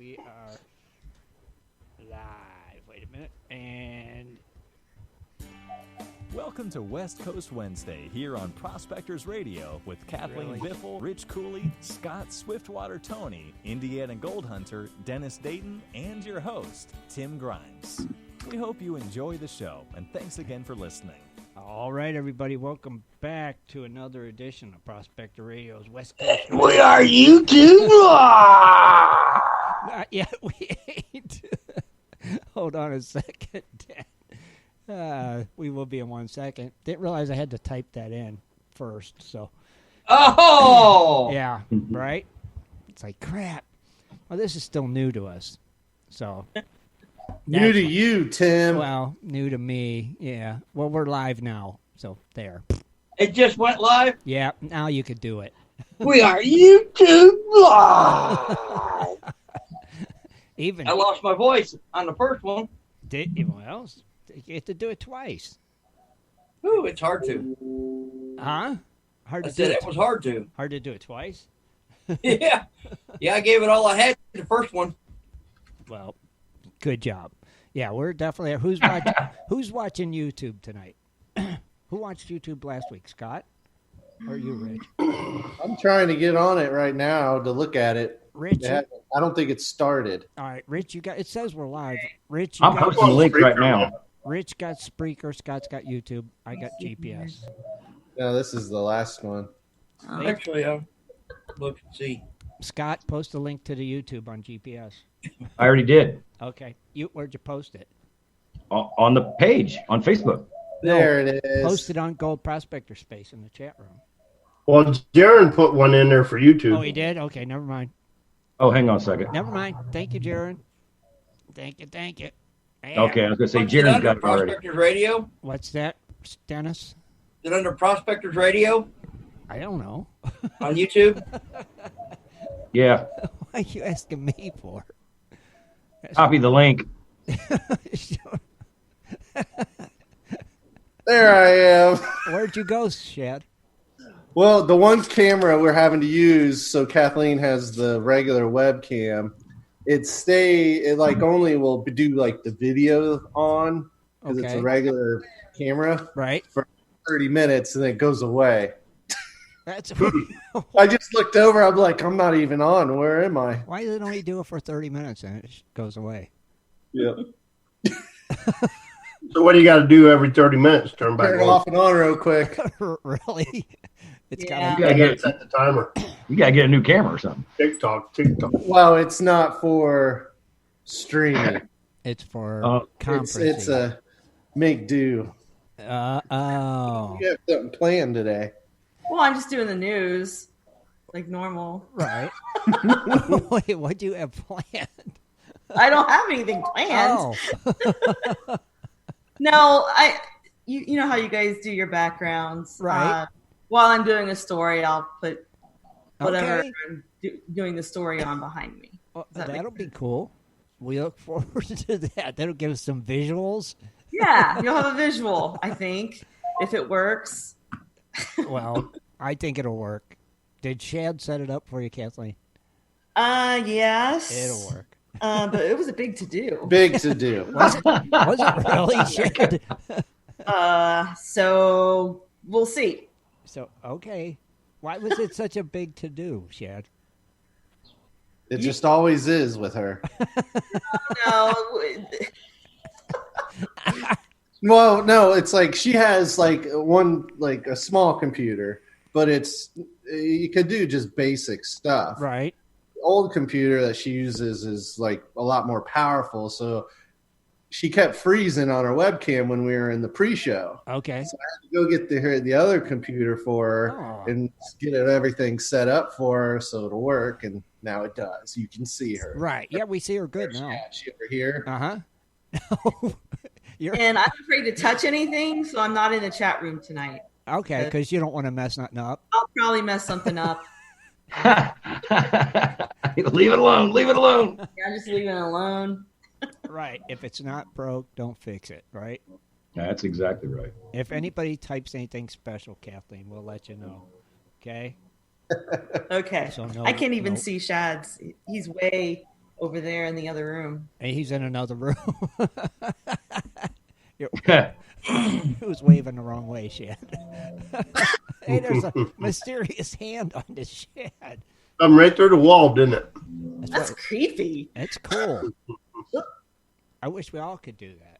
We are live. Wait a minute. And welcome to West Coast Wednesday here on Prospectors Radio with Kathleen Biffle, Rich Cooley, Scott Swiftwater Tony, Indiana Gold Hunter, Dennis Dayton, and your host, Tim Grimes. We hope you enjoy the show, and thanks again for listening. all right, everybody, welcome back to another edition of Prospector Radio's West Coast. We are YouTube. Not yet, we ain't. Hold on a second, Dan. We will be in 1 second. Didn't realize I had to type that in first, so. Oh! Yeah, right? It's like, crap. Well, this is still new to us, so. New to you, Tim. Well, new to me, yeah. Well, we're live now, so there. It just went live? Yeah, now you could do it. We are YouTube live! Even I lost my voice on the first one. did you? Well, you get to do it twice. Ooh, it's hard to. Huh? Hard I to do said it. it was hard to. Hard to do it twice? Yeah. Yeah, I gave it all I had the first one. Well, good job. Yeah, we're definitely. Who's watching YouTube tonight? Who watched YouTube last week, Scott? Or you, Rich? I'm trying to get on it right now to look at it. Rich, I don't think it started. all right, Rich, you got. It says we're live. Rich, I'm posting the link right now. Rich got Spreaker. Scott's got YouTube. I got GPS. No, this is the last one. Actually, I'll look and see. Scott, post a link to the YouTube on GPS. I already did. Okay, where'd you post it? On the page on Facebook. There it is. Post it on Gold Prospector Space in the chat room. Well, Jaron put one in there for YouTube. Oh, he did? Okay, never mind. Oh, hang on a second. Never mind. Thank you, Jaron. Thank you. Yeah. Okay, I was going to say Is it Jaron's under got it already. Prospectors Radio? What's that, Dennis? Is it under Prospectors Radio I don't know. on YouTube? Yeah, Why are you asking me for? copy the link. There I am. Where'd you go, Shad? Well, the one camera we're having to use, so Kathleen has the regular webcam. It like only will do like the video on because it's Okay. a regular camera Right. for 30 minutes and then it goes away. That's I just looked over. I'm like, I'm not even on. Where am I? why does it only do it for 30 minutes and it goes away? Yep. So what do you got to do every 30 minutes? Turn back Turn it on. off and on real quick. Really? It's Yeah. You got to set the timer. You got to get a new camera or something. TikTok. Well, it's not for streaming. It's for It's conferencing. a make do. Oh. You have something planned today. Well, I'm just doing the news like normal. Right. Wait, what do you have planned? I don't have anything planned. Oh. No, you know how you guys do your backgrounds. Right. While I'm doing a story, I'll put whatever Okay. I'm doing the story on behind me. Well, Does that make that'll be cool. We look forward to that. That'll give us some visuals. Yeah, you'll have a visual, I think, if it works. Well, I think it'll work. Did Shad set it up for you, Kathleen? Yes. It'll work. But it was a big to-do. Big to do. Was it really, Shad? So we'll see. So, okay. Why was it such a big to-do, Shad? It just always is with her. No, Well, no, it's like she has like a small computer, but you could do just basic stuff. Right. The old computer that she uses is like a lot more powerful, so she kept freezing on her webcam when we were in the pre-show. Okay. So I had to go get the other computer for her Oh. and get everything set up for her so it'll work, and now it does. You can see her. Right. Yeah, we see her good now. She over here. Uh-huh. You're and I'm afraid to touch anything, so I'm not in the chat room tonight. okay, because you don't want to mess nothing up. I'll probably mess something up. Leave it alone. Leave it alone. Yeah, just leave it alone. Right. If it's not broke, don't fix it, right? That's exactly right. If anybody types anything special, Kathleen, we'll let you know. Okay? Okay. So no, I can't even no. see Shad's. He's way over there in the other room. And he's in another room. He was waving the wrong way, Shad. Hey, there's a mysterious hand on the shed. Come right through the wall, didn't it? That's creepy. It's cool. I wish we all could do that.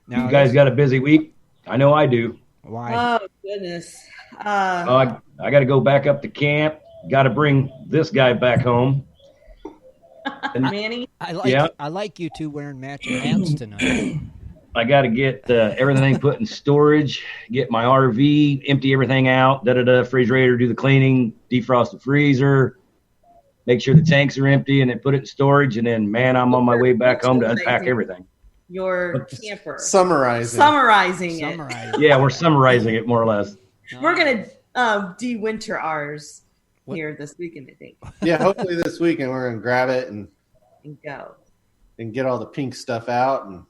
Now, You guys got a busy week? I know I do. why? Oh goodness. I got to go back up to camp. Got to bring this guy back home. Manny. I like you two wearing matching hats tonight. I got to get everything put in storage, get my RV, empty everything out, refrigerator, do the cleaning, defrost the freezer, make sure the tanks are empty, and then put it in storage. And then, man, I'm on my way back home to unpack everything. Your camper. Summarizing it. Yeah, we're summarizing it more or less. We're going to de-winter ours here this weekend, I think. Yeah, hopefully this weekend we're gonna grab it and go and get all the pink stuff out and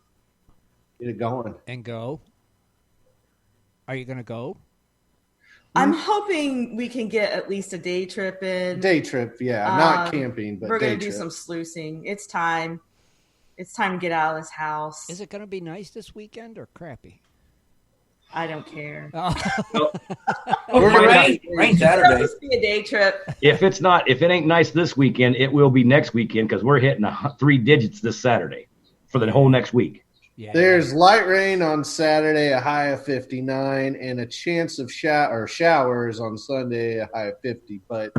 get it going. And go. Are you gonna go? I'm hoping we can get at least a day trip in. Day trip, yeah. Not camping, but we're day gonna do trip. some sluicing. It's time. It's time to get out of this house. Is it gonna be nice this weekend or crappy? I don't care. Rain Saturday. It'll just be a day trip. If it ain't nice this weekend, it will be next weekend because we're hitting 3 digits this Saturday for the whole next week. Yeah. There's light rain on Saturday, a high of 59, and a chance of showers on Sunday, a high of 50. But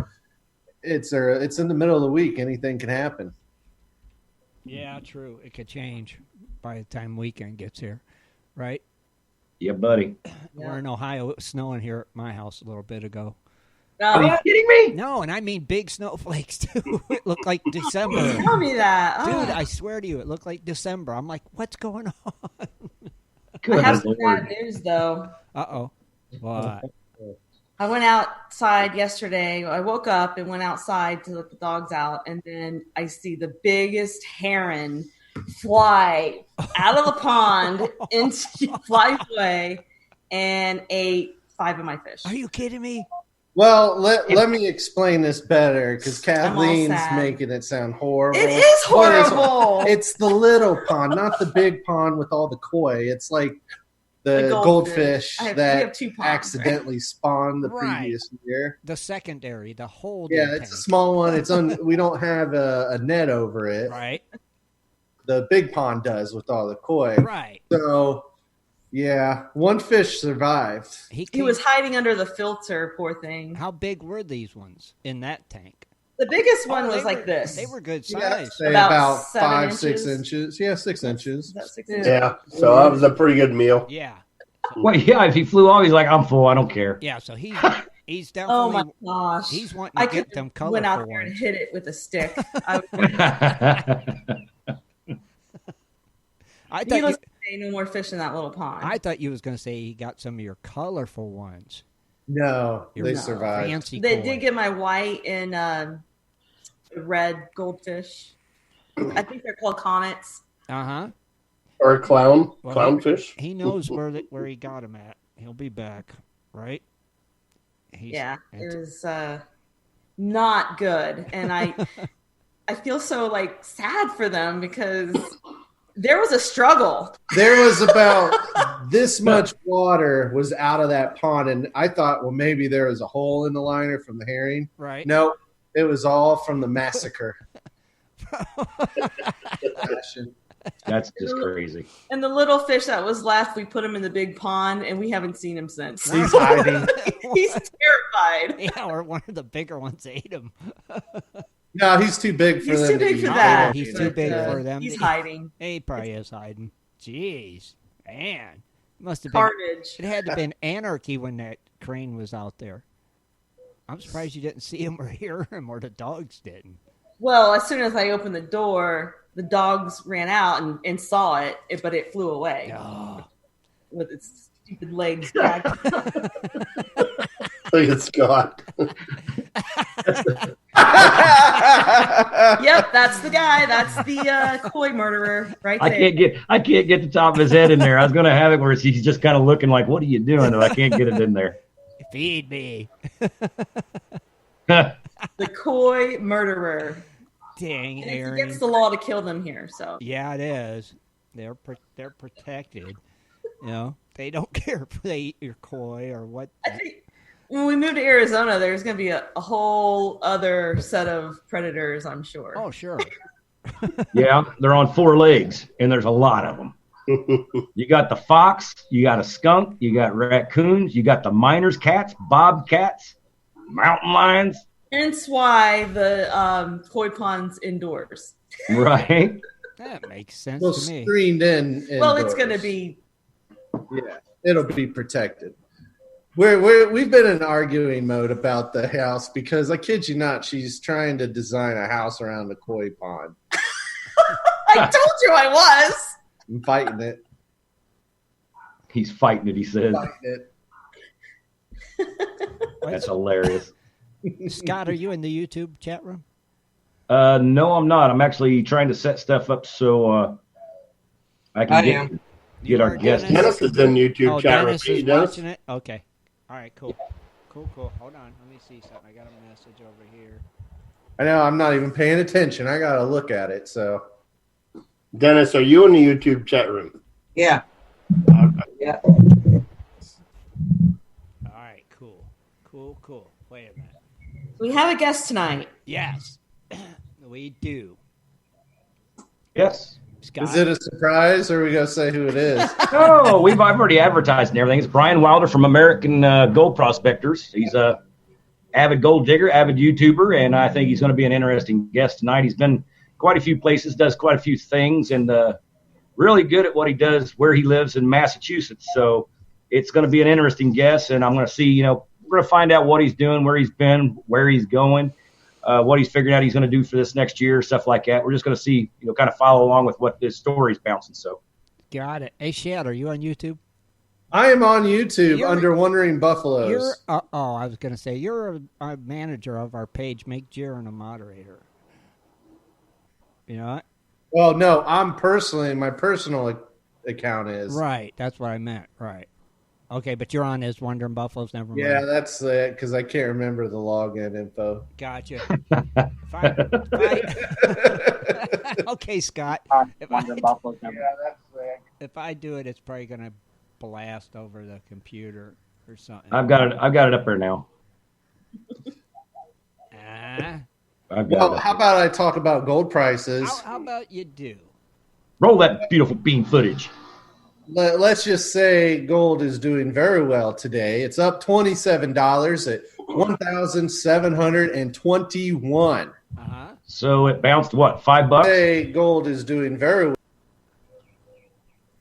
it's in the middle of the week. Anything can happen. Yeah, true. It could change by the time weekend gets here, right? Yeah, buddy. We're in Ohio. It was snowing here at my house a little bit ago. Are you kidding me? No, and I mean big snowflakes, too. It looked like December. Tell me that. Dude, I swear to you, it looked like December. I'm like, what's going on? I have some bad news, though. Uh-oh. What? I went outside yesterday. I woke up and went outside to let the dogs out, and then I see the biggest heron fly out of the pond flies away and ate 5 of my fish. Are you kidding me? Well, let me explain this better because Kathleen's sad. making it sound horrible. It is horrible. It's the little pond, not the big pond with all the koi. It's like the goldfish we that have 2 ponds, accidentally spawned the Right. previous year. The secondary, the whole Yeah, it's a small one. We don't have a net over it. Right, The big pond does with all the koi. right. So, yeah, one fish survived. He was hiding under the filter, poor thing. How big were these ones in that tank? The biggest one Oh, was like this. They were good Yeah, size. say About about 7 5, 6 inches. inches. Yeah, 6 inches. About 6 inches. Yeah. So that was a pretty good meal. Yeah. Well, yeah, if he flew off, he's like, I'm full. I don't care. Yeah, so he's Oh definitely my gosh! he's wanting I to get could them colorful went out there ones. and hit it with a stick. I I Needless thought to say, no more fish in that little pond. you was going to say he got some of your colorful ones. No, Your they survived. Fancy They koi. did get my white and red goldfish. I think they're called comets. Uh-huh. Or clownfish. He knows where he got him at. He'll be back, right? Yeah, it was not good, and I feel so like sad for them because there was a struggle. There was about this much water was out of that pond, and I thought, well, maybe there was a hole in the liner from the herring. Right. No, it was all from the massacre. That's just crazy. And the little fish that was left, we put him in the big pond, and we haven't seen him since. He's hiding. He's terrified. Yeah, or one of the bigger ones ate him. No, he's too big for He's them. too big to for eat. that. He's too big for them. He's hiding. He probably is hiding. Jeez, man, must have been. Carnage. It had to have been anarchy when that crane was out there. I'm surprised you didn't see him or hear him, or the dogs didn't. Well, as soon as I opened the door, the dogs ran out and saw it, but it flew away Oh. with its stupid legs dragged. Look at Scott. Yep, that's the guy. That's the koi murderer right there. I can't get the top of his head in there. I was going to have it where he's just kind of looking like, what are you doing? And I can't get it in there. Feed me. the koi murderer. Dang, And it's Aaron. against the law to kill them here. So Yeah, it is. They're protected. You know, they don't care if they eat your koi or what. I think when we move to Arizona, there's going to be a whole other set of predators, I'm sure. Oh, sure. Yeah, they're on 4 legs, and there's a lot of them. You got the fox, you got a skunk, you got raccoons, you got the miners' cats, bobcats, mountain lions. Hence why the koi pond's indoors. Right. That makes sense Well, to me. screened in. Well, it's indoors. going to be. Yeah, it'll be protected. We've been in arguing mode about the house because I kid you not, she's trying to design a house around the koi pond. I told you I was. I'm fighting it. He's fighting it, he says. Fighting it. That's hilarious. Scott, are you in the YouTube chat room? No, I'm not. I'm actually trying to set stuff up so I can get our guest. Dennis is in YouTube chat room. Dennis is watching it? Okay. All right, cool. Cool. Hold on. Let me see something. I got a message over here. I know I'm not even paying attention. I got to look at it. So, Dennis, are you in the YouTube chat room? Yeah. Okay. Yeah. All right, cool. Wait a minute. We have a guest tonight. Yes, we do. Yes. Scott. is it a surprise, or are we gonna say who it is? Oh, I've already advertised and everything. It's Brian Wilder from American Gold Prospectors. He's a avid gold digger, avid YouTuber, and I think he's going to be an interesting guest tonight. He's been quite a few places, does quite a few things, and really good at what he does where he lives in Massachusetts. So it's going to be an interesting guest, and I'm going to see, we're going to find out what he's doing, where he's been, where he's going, what he's figuring out he's going to do for this next year, stuff like that. We're just going to see, kind of follow along with what this story's bouncing. So, Got it. Hey, Shad, are you on YouTube? I am on YouTube You're- under Wandering Buffaloes. You're. I was going to say you're a manager of our page. Make Jaron a moderator. You know what? Well, no, I'm personally, my personal account is. Right. That's what I meant. Right. Okay, but you're on as Wandering Buffaloes. Never mind. Yeah, that's it, because I can't remember the login info. Gotcha. Fine. Okay, Scott. If I do it, it's probably going to blast over the computer or something. I've got it up there now. Well, how about I talk about gold prices? How about you do? Roll that beautiful beam footage. Let's just say gold is doing very well today. It's up $27 at $1,721. Uh-huh. So it bounced what, $5? Say gold is doing very well.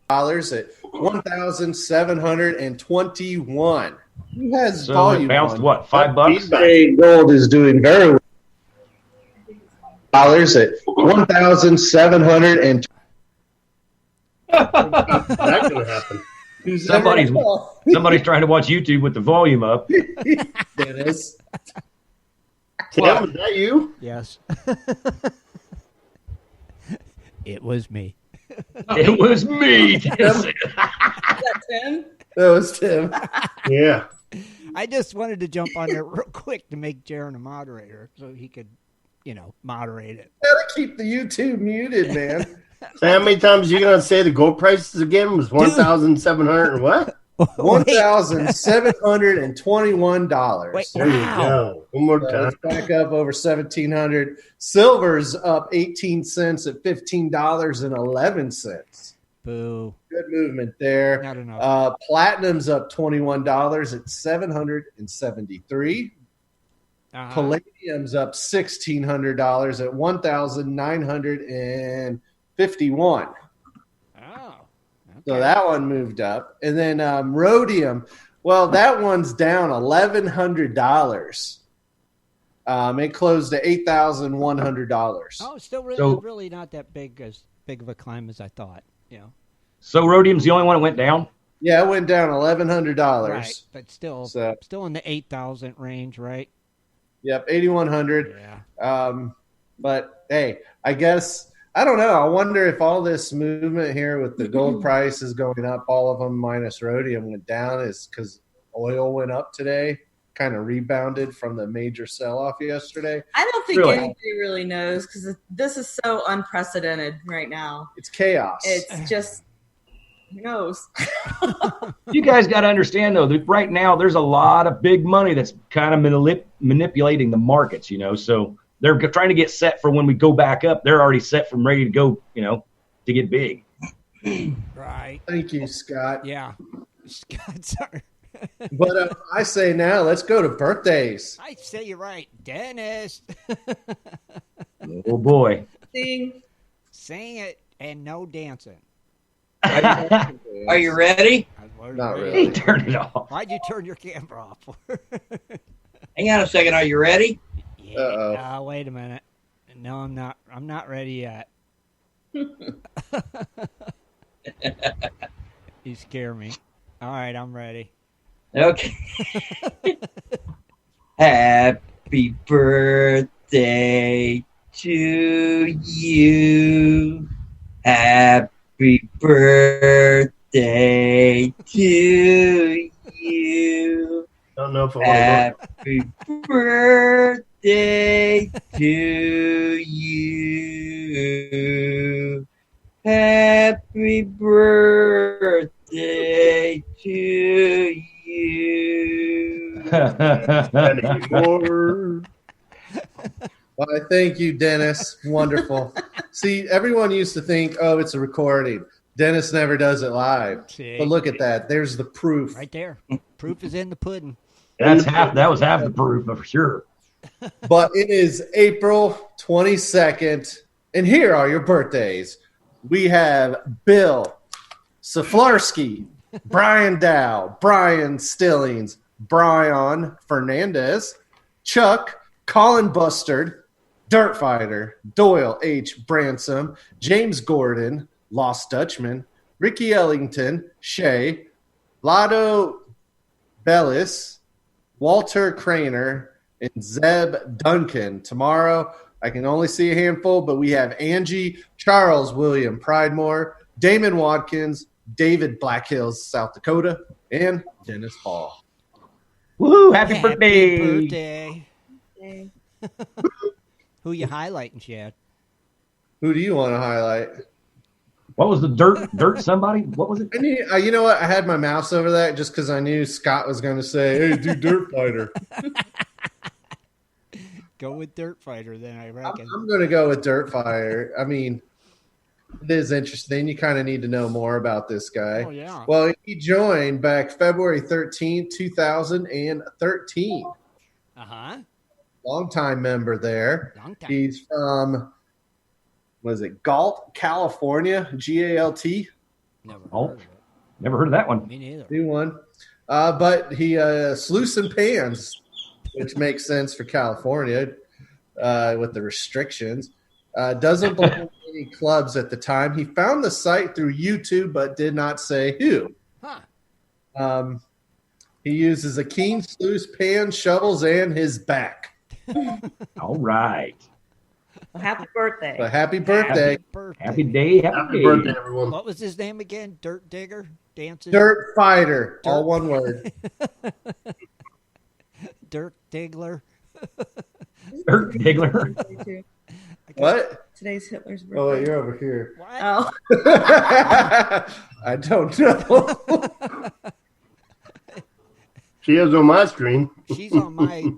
Dollars at $1,721. Who has So volume it bounced on? what, $5? Say gold is doing very well. Dollars at $1,720. That's going to happen. Somebody's trying to watch YouTube with the volume up. Dennis. Tim, is that you? Yes. It was me. It was me. Is that Tim? That was Tim. Yeah. I just wanted to jump on there real quick to make Jaron a moderator so he could, moderate it. Gotta keep the YouTube muted, man. So how many times are you going to say the gold prices again was 1,700 and what? $1,721. Wait, There you wow. go. One more time. It's back up over 1,700. Silver's up 18 cents at $15.11. Boo. Good movement there. Not enough. Platinum's up $21 at $773. Uh-huh. Palladium's up $1,600 at $1,951. Oh. So that one moved up. And then rhodium, well, that one's down $1,100. It closed at $8,100. Oh, it's still really not that big of a climb as I thought. So rhodium's the only one that went down? Yeah, it went down $1,100. Right, but still in the 8,000 range, right? Yep, 8,100. Yeah. But hey, I guess I don't know. I wonder if all this movement here with the gold prices going up, all of them minus rhodium went down, is because oil went up today. kind of rebounded from the major sell-off yesterday. I don't think Really? anybody really knows because this is so unprecedented right now. It's chaos. It's just, who knows? You guys got to understand, though, that right now there's a lot of big money that's kind of manipulating the markets, so they're trying to get set for when we go back up. They're already set from ready to go, to get big. Right. Thank you, Scott. Yeah. Scott, sorry. But I say now, let's go to birthdays. I say you're right. Dennis. Oh, boy. Sing. Sing it and no dancing. Are you ready? Not He really. turned it off. Why'd you turn your camera off for? Hang on a second. Are you ready? Yeah. Uh-oh. Wait a minute. No, I'm not. I'm not ready yet. You scare me. All right, I'm ready. Okay. Happy birthday to you. Happy birthday to you. Don't know if I want to Happy birthday to you. Happy birthday to you. go. Well, I thank you, Dennis. Wonderful. See, everyone used to think, oh, it's a recording. Dennis never does it live. See? But look at that. There's the proof. Right there. Proof is in the pudding. That was half the proof, for sure. But it is April 22nd, and here are your birthdays. We have Bill Saflarski, Brian Dow, Brian Stillings, Brian Fernandez, Chuck, Colin Bustard, Dirt Fighter, Doyle H. Bransom, James Gordon, Lost Dutchman, Ricky Ellington, Shay, Lotto Bellis, Walter Craner, and Zeb Duncan. Tomorrow, I can only see a handful, but we have Angie, Charles William Pridemore, Damon Watkins, David Black Hills, South Dakota, and Dennis Paul. Woo! Happy birthday! Birthday. Who you highlighting, Chad? Who do you want to highlight? What was the dirt somebody? What was it? I knew, you know what? I had my mouse over that just because I knew Scott was going to say, hey, do Dirt Fighter. Go with Dirt Fighter, then, I reckon. I'm going to go with Dirt Fighter. I mean, it is interesting. You kind of need to know more about this guy. Oh, yeah. Well, he joined back February 13th, 2013. Uh-huh. Longtime member there. Long time. He's from, Galt, California, G-A-L-T. Never Oh. heard of it. Never heard of that one. Me neither. New one. But he sluice and pans, which makes sense for California with the restrictions. Doesn't belong to any clubs at the time. He found the site through YouTube, but did not say who. Huh. He uses a keen sluice, pan, shovels, and his back. All right. Well, happy birthday. But happy birthday. Happy birthday. Happy day. Happy birthday, everyone. What was his name again? Dirt Digger? Dancing? Dirt Fighter. All one word. Dirt Diggler. Dirt Diggler. What? Today's Hitler's birthday. Oh, wait, you're over here. What? Oh, I don't know. She is on my screen. She's on my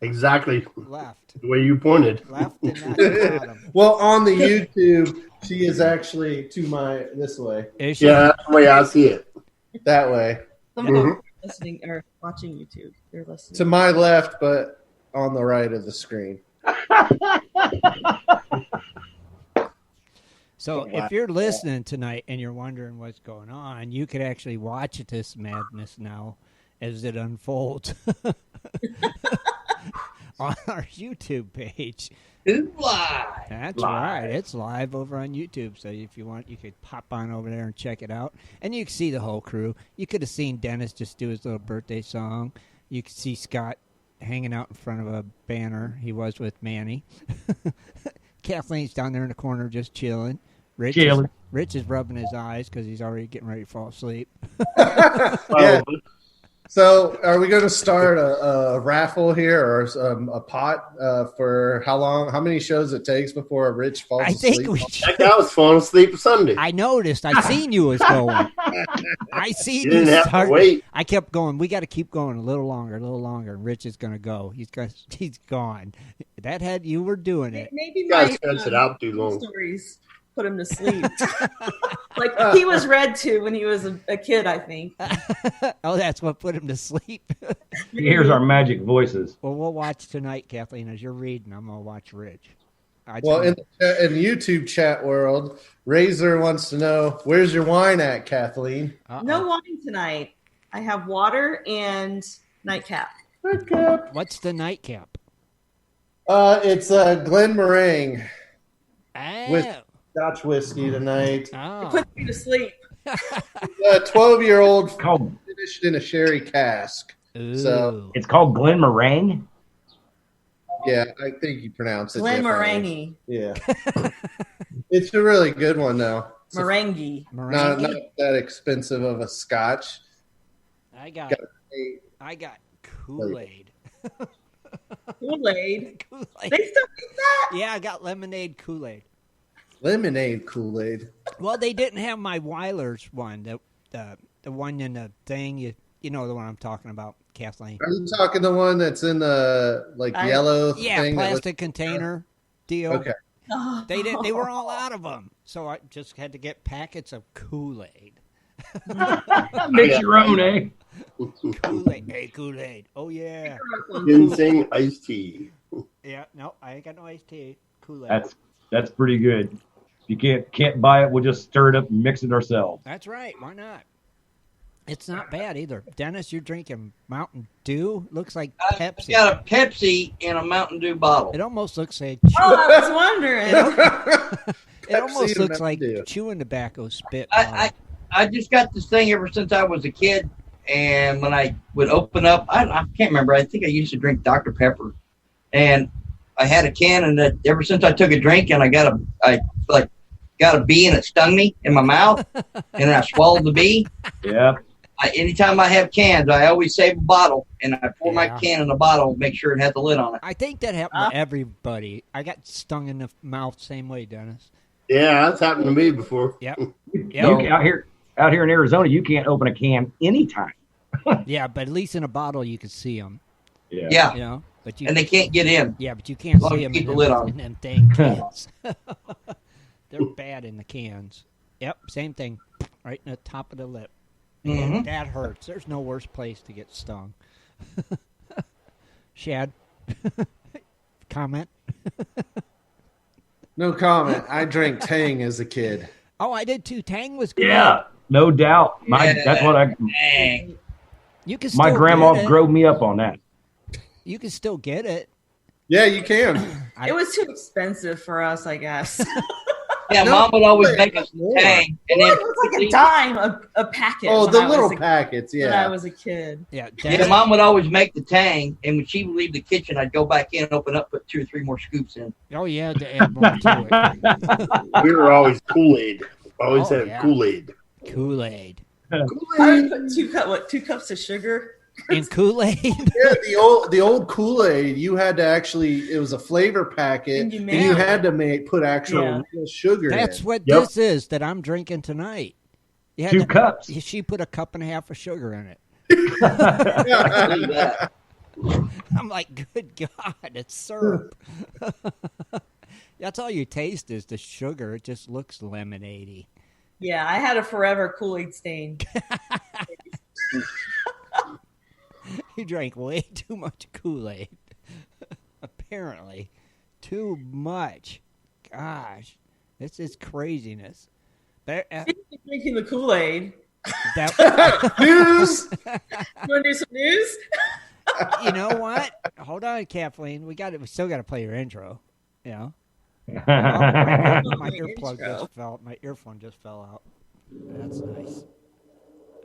Exactly left. the way you pointed. Left and not the bottom. Well, on the YouTube, she is actually to my this way. Is she? Yeah, that's the way I see it. That way. some of them are listening or watching YouTube. They're listening. To my left, but on the right of the screen. So if you're listening tonight and you're wondering what's going on, you could actually watch this madness now as it unfolds on our YouTube page. Who's live? That's Live. right. It's live over on YouTube. So if you want, you could pop on over there and check it out. And you can see the whole crew. You could have seen Dennis just do his little birthday song. You could see Scott hanging out in front of a banner. He was with Manny. Kathleen's down there in the corner just chilling. Rich is rubbing his eyes because he's already getting ready to fall asleep. Yeah. So, are we going to start a raffle here or a pot for how long? How many shows it takes before Rich falls I asleep? think we should. That guy was falling asleep Sunday. I noticed. I seen you was going. I seen You didn't have start. to wait. I kept going. We got to keep going a little longer, Rich is going to go. He's gone. That had you were doing it. Maybe You guys my stretched it out too long. stories put him to sleep. Like he was read to when he was a kid, I think. Oh, that's what put him to sleep. He hears our magic voices. Well, we'll watch tonight, Kathleen, as you're reading. I'm gonna watch Rich. Well, in the YouTube chat world, Razor wants to know, where's your wine at, Kathleen? No wine tonight. I have water and nightcap. What's the nightcap? It's Glen Meringue Oh. with Scotch whiskey tonight. It Oh. puts me to sleep. A 12-year-old Called, finished in a sherry cask. Ooh. So- it's called Glen Meringue. Yeah, I think you pronounce it Glen differently. Meringue. Yeah. It's a really good one, though. It's Meringue. not that expensive of a scotch. I got Kool-Aid. Kool-Aid. Kool-Aid. They still make that? Yeah, I got lemonade Kool-Aid. Lemonade Kool-Aid. Well, they didn't have my Weiler's one, the one in the thing. You know the one I'm talking about, Kathleen. Are you talking the one that's in the yellow Yeah, thing? plastic container deal. Okay. Oh. They were all out of them, so I just had to get packets of Kool-Aid. Mix your own, eh? Kool-Aid, hey Kool-Aid. Oh yeah, Ginseng iced tea. yeah. No, I ain't got no iced tea. Kool-Aid. That's pretty good. If you can't buy it, we'll just stir it up and mix it ourselves. That's right. Why not? It's not bad either. Dennis, you're drinking Mountain Dew. Looks like I Pepsi. got a Pepsi in a Mountain Dew bottle. It almost looks like Oh, I was wondering. it almost and looks Mountain like Dew. chewing tobacco spit. I just got this thing ever since I was a kid, and when I would open up, I can't remember. I think I used to drink Dr. Pepper, and I had a can, and ever since I took a drink, and I got a bee, and it stung me in my mouth, and I swallowed the bee. Yeah. Anytime I have cans, I always save a bottle, and I pour my Yeah. can in the bottle, make sure it has the lid on it. I think that happened to everybody. I got stung in the mouth same way, Dennis. Yeah, that's happened to me before. Yep. You out here in Arizona, you can't open a can anytime. Yeah, but at least in a bottle you can see them. Yeah, You know, but you and they can't get in. yeah, but you can't As long see as them you in keep the lid on. them dang cans. They're bad in the cans. Yep, same thing. Right in the top of the lip. Mhm. And that hurts. There's no worse place to get stung. Shad, comment? No comment. I drank Tang as a kid. Oh, I did too. Tang was good. Yeah, no doubt. That's what Dang. You can still my grandma get it. drove me up on that. You can still get it. Yeah, you can. It was too expensive for us, I guess. Yeah, No, Mom would always wait, make us more. Tang, and It then was like a dime a packet. Oh, when the I was little a- packets. When I Yeah. was a kid. Yeah, yeah, Mom would always make the Tang, and when she would leave the kitchen, I'd go back in, open up, put 2 or 3 more scoops in. Oh, yeah, to add more to We were always Kool-Aid. Always Oh, had yeah. Kool-Aid. it. Kool-Aid. I would put 2 cups of sugar. And Kool-Aid? Yeah, the old Kool-Aid, you had to actually, it was a flavor packet, And you and made you it. had to put actual Yeah. real sugar That's in. what Yep. this is that I'm drinking tonight. You had 2 to- cups. She put a cup and a half of sugar in it. Leave that. I'm like, good God, it's syrup. That's all you taste is the sugar. It just looks lemonade-y. Yeah, I had a forever Kool-Aid stain. He drank way too much Kool-Aid. Apparently. Too much. Gosh. This is craziness. But, Drinking the Kool-Aid. that, News. You want to do some news? you know what? Hold on, Kathleen. We still got to play your intro. You know? Oh, my earplug intro. just fell. My earphone just fell out. That's nice.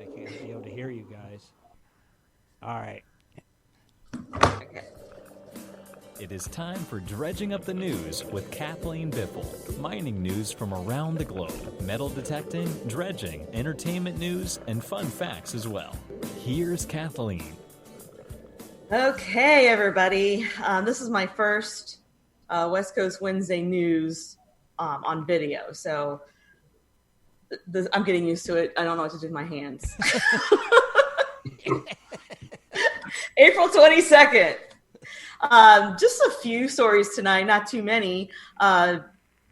I can't be able to hear you guys. All right. It is time for Dredging Up the News with Kathleen Biffle. Mining news from around the globe, metal detecting, dredging, entertainment news, and fun facts as well. here's Kathleen. Okay, everybody. This is my first West Coast Wednesday news on video. So I'm getting used to it. I don't know what to do with my hands. April 22nd. Just a few stories tonight, not too many.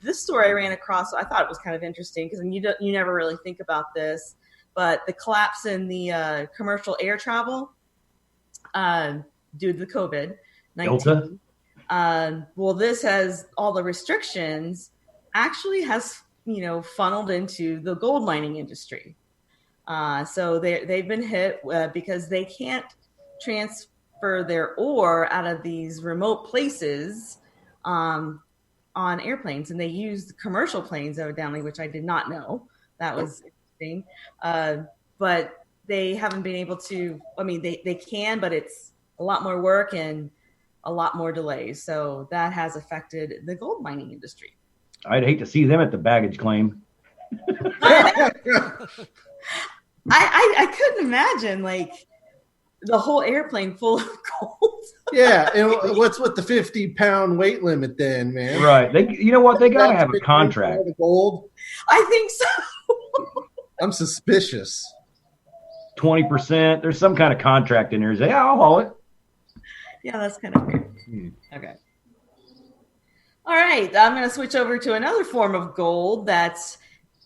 This story I ran across, I thought it was kind of interesting because you never really think about this, but the collapse in the commercial air travel due to the COVID-19. Delta? Well, this has all the restrictions actually has, funneled into the gold mining industry. So they've been hit because they can't transfer their ore out of these remote places on airplanes, and they use commercial planes evidently, which I did not know. That was interesting. But they haven't been able to. I mean, they can, but it's a lot more work and a lot more delays. So that has affected the gold mining industry. I'd hate to see them at the baggage claim. I couldn't imagine like the whole airplane full of gold. Yeah, and what's with the 50-pound weight limit then, man? Right. You know what? They got to have a contract. The gold. I think so. I'm suspicious. 20%. There's some kind of contract in there. Say, yeah, I'll haul it. Yeah, that's kind of weird. Okay. All right. I'm going to switch over to another form of gold that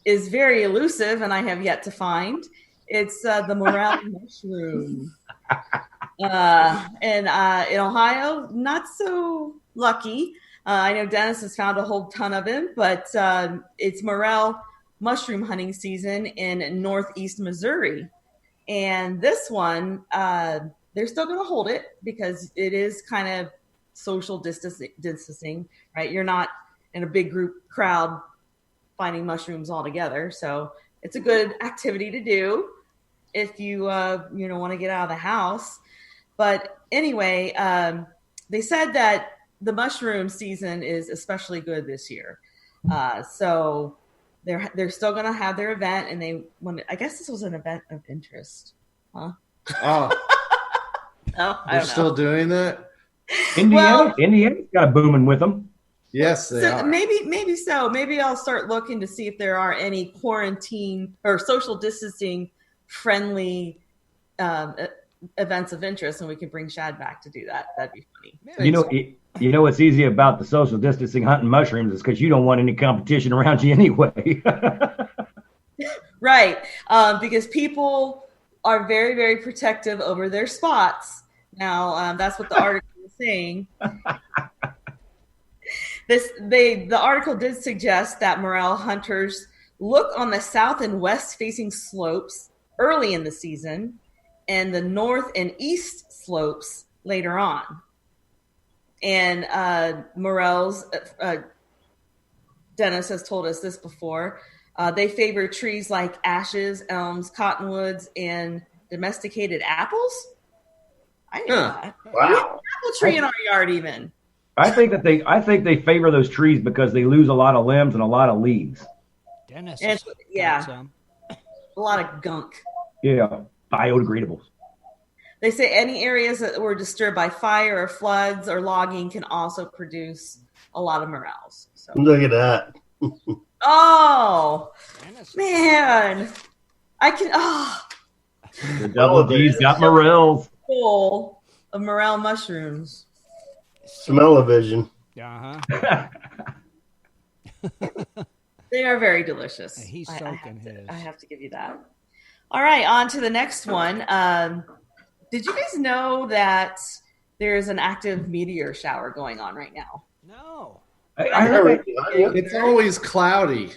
is very elusive and I have yet to find. It's the morel mushroom. In Ohio, not so lucky. I know Dennis has found a whole ton of them, but it's morel mushroom hunting season in northeast Missouri. And this one, they're still going to hold it because it is kind of social distancing, right? You're not in a big group crowd finding mushrooms all together. So it's a good activity to do if you want to get out of the house. But anyway, they said that the mushroom season is especially good this year. So they're still going to have their event, and I guess this was an event of interest, huh? Oh, they're still doing that? Indiana's got a booming with them. Yes, they are. Maybe so. Maybe I'll start looking to see if there are any quarantine or social distancing friendly events of interest, and we can bring Shad back to do that. That'd be funny. You know what's easy about the social distancing hunting mushrooms is because you don't want any competition around you anyway. Right, because people are very, very protective over their spots. Now, that's what the article is saying. The article did suggest that morel hunters look on the south and west facing slopes early in the season and the north and east slopes later on. And morels, Dennis has told us this before, they favor trees like ashes, elms, cottonwoods, and domesticated apples. I didn't know that. Wow. We have an apple tree in our yard even. I think they favor those trees because they lose a lot of limbs and a lot of leaves. Dennis, a lot of gunk. Yeah, biodegradables. They say any areas that were disturbed by fire or floods or logging can also produce a lot of morels. So. Look at that. Oh, man. I can, The double D's got morels. full of morel mushrooms. Smell-o-vision. Uh-huh. They are very delicious. He's soaking his. I have to give you that. All right, on to the next one. Did you guys know that there's an active meteor shower going on right now? No. I heard It's always cloudy.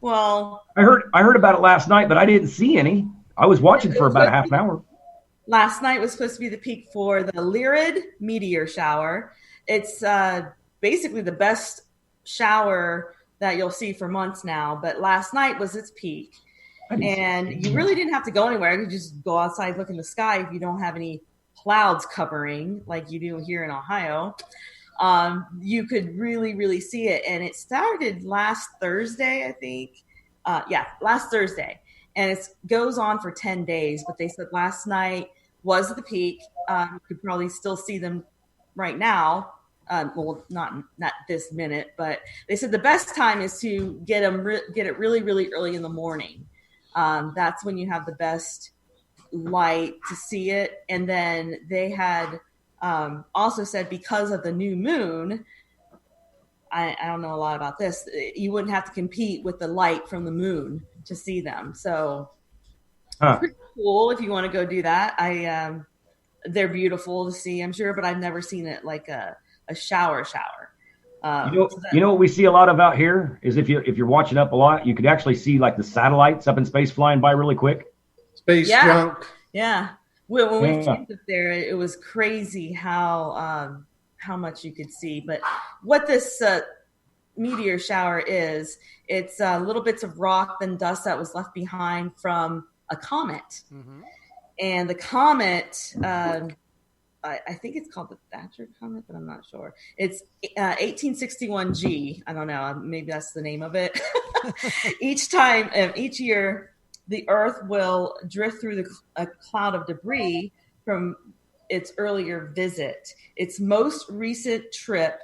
Well, I heard about it last night, but I didn't see any. I was watching for about a half an hour. last night was supposed to be the peak for the Lyrid meteor shower. It's basically the best shower that you'll see for months now, but last night was its peak. And you really didn't have to go anywhere. You could just go outside, look in the sky if you don't have any clouds covering like you do here in Ohio. You could really, really see it. And it started last Thursday, I think. Last Thursday. and it goes on for 10 days. But they said last night was the peak. You could probably still see them right now. Well, not this minute, but they said the best time is to get it really, really early in the morning. That's when you have the best light to see it. And then they had also said because of the new moon, I don't know a lot about this, you wouldn't have to compete with the light from the moon to see them. So pretty cool if you want to go do that. They're beautiful to see, I'm sure, but I've never seen it like a shower. You know what we see a lot of out here is if you're watching up a lot, you could actually see like the satellites up in space flying by really quick. Space junk. Yeah. When we camped up there, it was crazy how much you could see. But what this meteor shower is, it's little bits of rock and dust that was left behind from a comet. Mm-hmm. And the comet, I think it's called the Thatcher Comet, but I'm not sure. It's 1861G. I don't know. Maybe that's the name of it. Each year, the Earth will drift through a cloud of debris from its earlier visit. Its most recent trip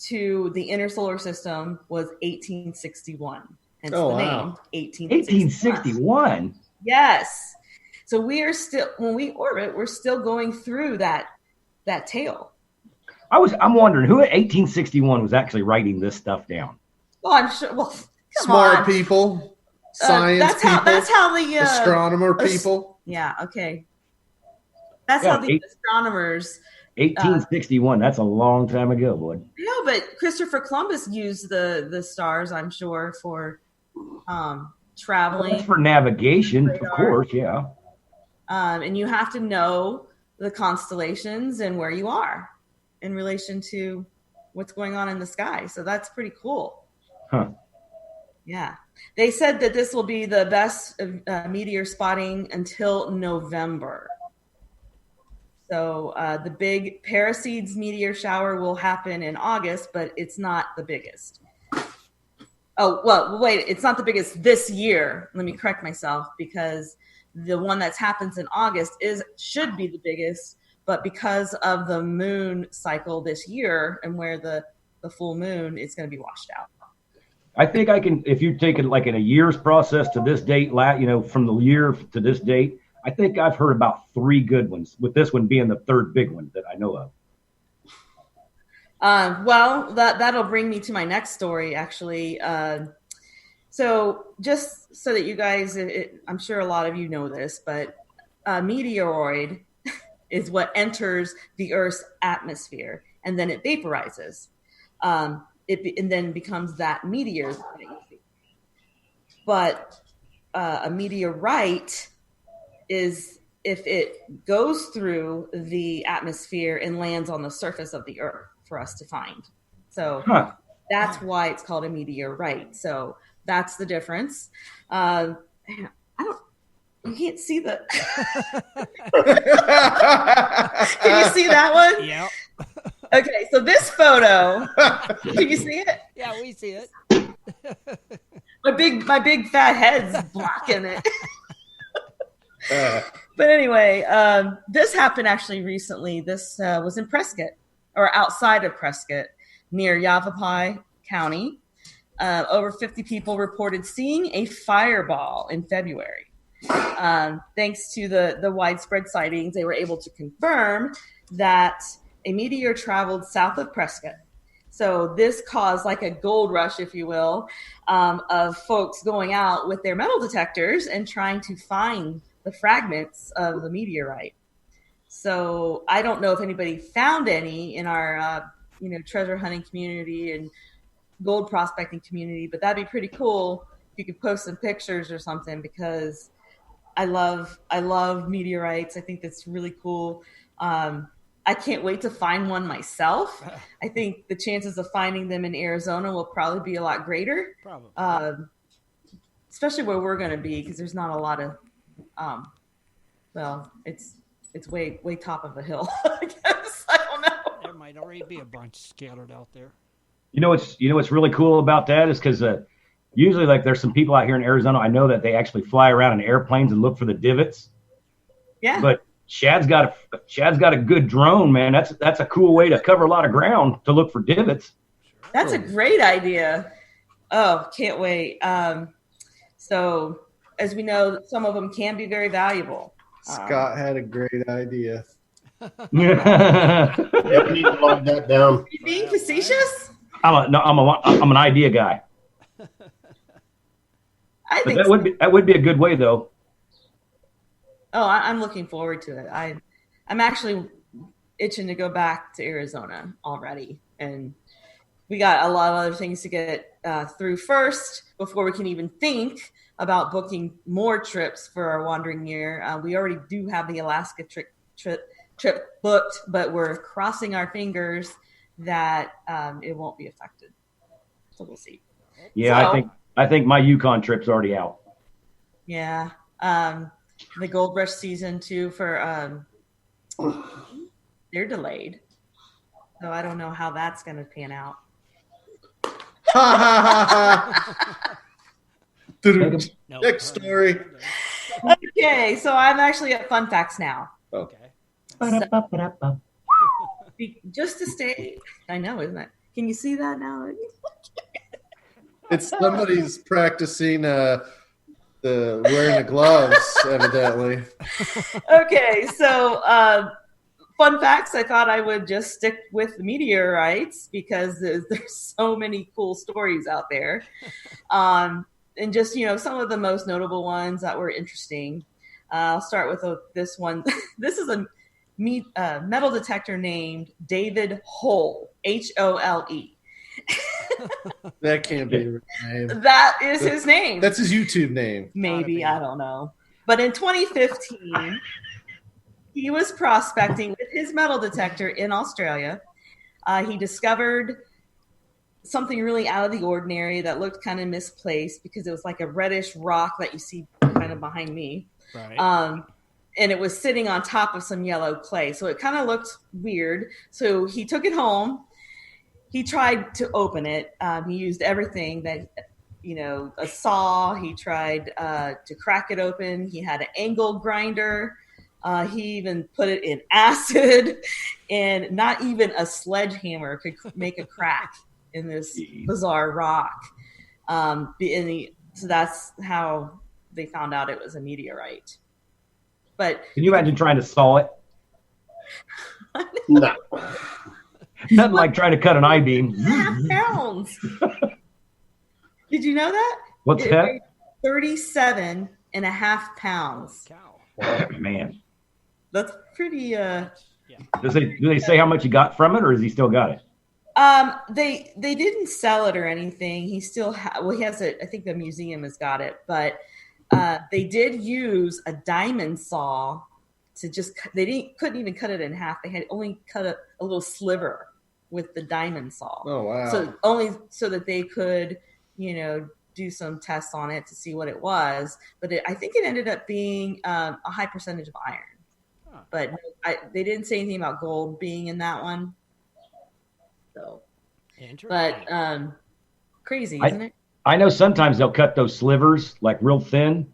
to the inner solar system was 1861. Hence the name 1861. Yes. So we are still, when we orbit, we're still going through that tail. I'm wondering who at 1861 was actually writing this stuff down. Well, I'm sure. Well, smart people, science people. That's how the astronomer people. Yeah. Okay. That's how the astronomers. 1861. That's a long time ago, boy. Yeah, but Christopher Columbus used the stars, I'm sure, for traveling. Well, for navigation, radar. Of course, yeah. And you have to know the constellations and where you are in relation to what's going on in the sky. So that's pretty cool. Huh. Yeah. They said that this will be the best meteor spotting until November. So the big Perseids meteor shower will happen in August, but it's not the biggest. Oh, well, wait, it's not the biggest this year. Let me correct myself, because the one that happens in August should be the biggest, but because of the moon cycle this year and where the full moon, it's going to be washed out. I think I can, if you take it like in a year's process to this date, from the year to this date, I think I've heard about 3 good ones, with this one being the 3rd big one that I know of. Well, that'll bring me to my next story, actually. So just so that you guys, I'm sure a lot of you know this, but a meteoroid is what enters the Earth's atmosphere, and then it vaporizes. It then becomes that meteor. But a meteorite is if it goes through the atmosphere and lands on the surface of the Earth for us to find. So that's why it's called a meteorite. So that's the difference. You can't see the. Can you see that one? Yeah. Okay, so this photo. Can you see it? Yeah, we see it. My big fat head's blocking it. But anyway, this happened actually recently. This was in Prescott, or outside of Prescott, near Yavapai County. Over 50 people reported seeing a fireball in February. Thanks to the widespread sightings, they were able to confirm that a meteor traveled south of Prescott. So this caused like a gold rush, if you will, of folks going out with their metal detectors and trying to find the fragments of the meteorite. So I don't know if anybody found any in our treasure hunting community and gold prospecting community, but that'd be pretty cool if you could post some pictures or something, because I love meteorites. I think that's really cool. I can't wait to find one myself. I think the chances of finding them in Arizona will probably be a lot greater. Probably. Especially where we're going to be, because there's not a lot of it's way top of a hill. I guess. I don't know. There might already be a bunch scattered out there. You know what's really cool about that is because usually like there's some people out here in Arizona, I know that they actually fly around in airplanes and look for the divots. Yeah. But Shad's got a good drone, man. That's a cool way to cover a lot of ground to look for divots. That's a great idea. Oh, can't wait. So as we know, some of them can be very valuable. Scott had a great idea. Yeah, we need to log that down. Are you being facetious? I'm an idea guy. I But think that would be a good way though. Oh, I'm looking forward to it. I'm actually itching to go back to Arizona already, and we got a lot of other things to get through first before we can even think about booking more trips for our wandering year. We already do have the Alaska trip booked, but we're crossing our fingers that it won't be affected. So we'll see. Yeah, So, I think my Yukon trip's already out. Yeah. The Gold Rush season too for they're delayed. So I don't know how that's going to pan out. Next story. Okay, so I'm actually at Fun Facts now. Okay. So, just to stay, I know, isn't it? Can you see that now? It's somebody's practicing the wearing the gloves, evidently. Okay, so fun facts. I thought I would just stick with the meteorites because there's so many cool stories out there. And just, some of the most notable ones that were interesting. I'll start with this one. This is a metal detector named David Hole, Hole. That can't be the name. That is his name. That's his YouTube name. Maybe, I don't know. But in 2015, he was prospecting with his metal detector in Australia. He discovered something really out of the ordinary that looked kind of misplaced because it was like a reddish rock that you see kind of behind me. Right. And it was sitting on top of some yellow clay. So it kind of looked weird. So he took it home. He tried to open it. He used everything that, a saw. He tried to crack it open. He had an angle grinder. He even put it in acid. And not even a sledgehammer could make a crack in this bizarre rock. So that's how they found out it was a meteorite. But can you imagine trying to saw it? No. Nothing like trying to cut an I-beam. 2.5 pounds. Did you know that? What's that? Weighed 37.5 pounds. Cow. Man. That's pretty. Do they say how much he got from it, or has he still got it? They didn't sell it or anything. He still he has it. I think the museum has got it, but they did use a diamond saw to just. Couldn't even cut it in half. They had only cut a little sliver with the diamond saw. Oh wow! So only so that they could, do some tests on it to see what it was. But I think it ended up being a high percentage of iron. Huh. But they didn't say anything about gold being in that one. So, but crazy, isn't it? I know sometimes they'll cut those slivers like real thin,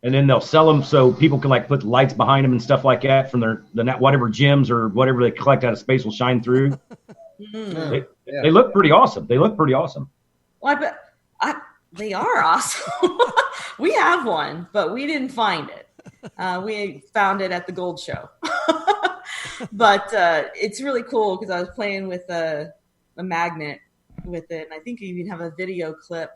and then they'll sell them so people can like put lights behind them and stuff like that from their whatever gems or whatever they collect out of space will shine through. They look pretty awesome. Well, they are awesome. We have one, but we didn't find it. We found it at the gold show. But it's really cool because I was playing with a magnet with it, and I think you even have a video clip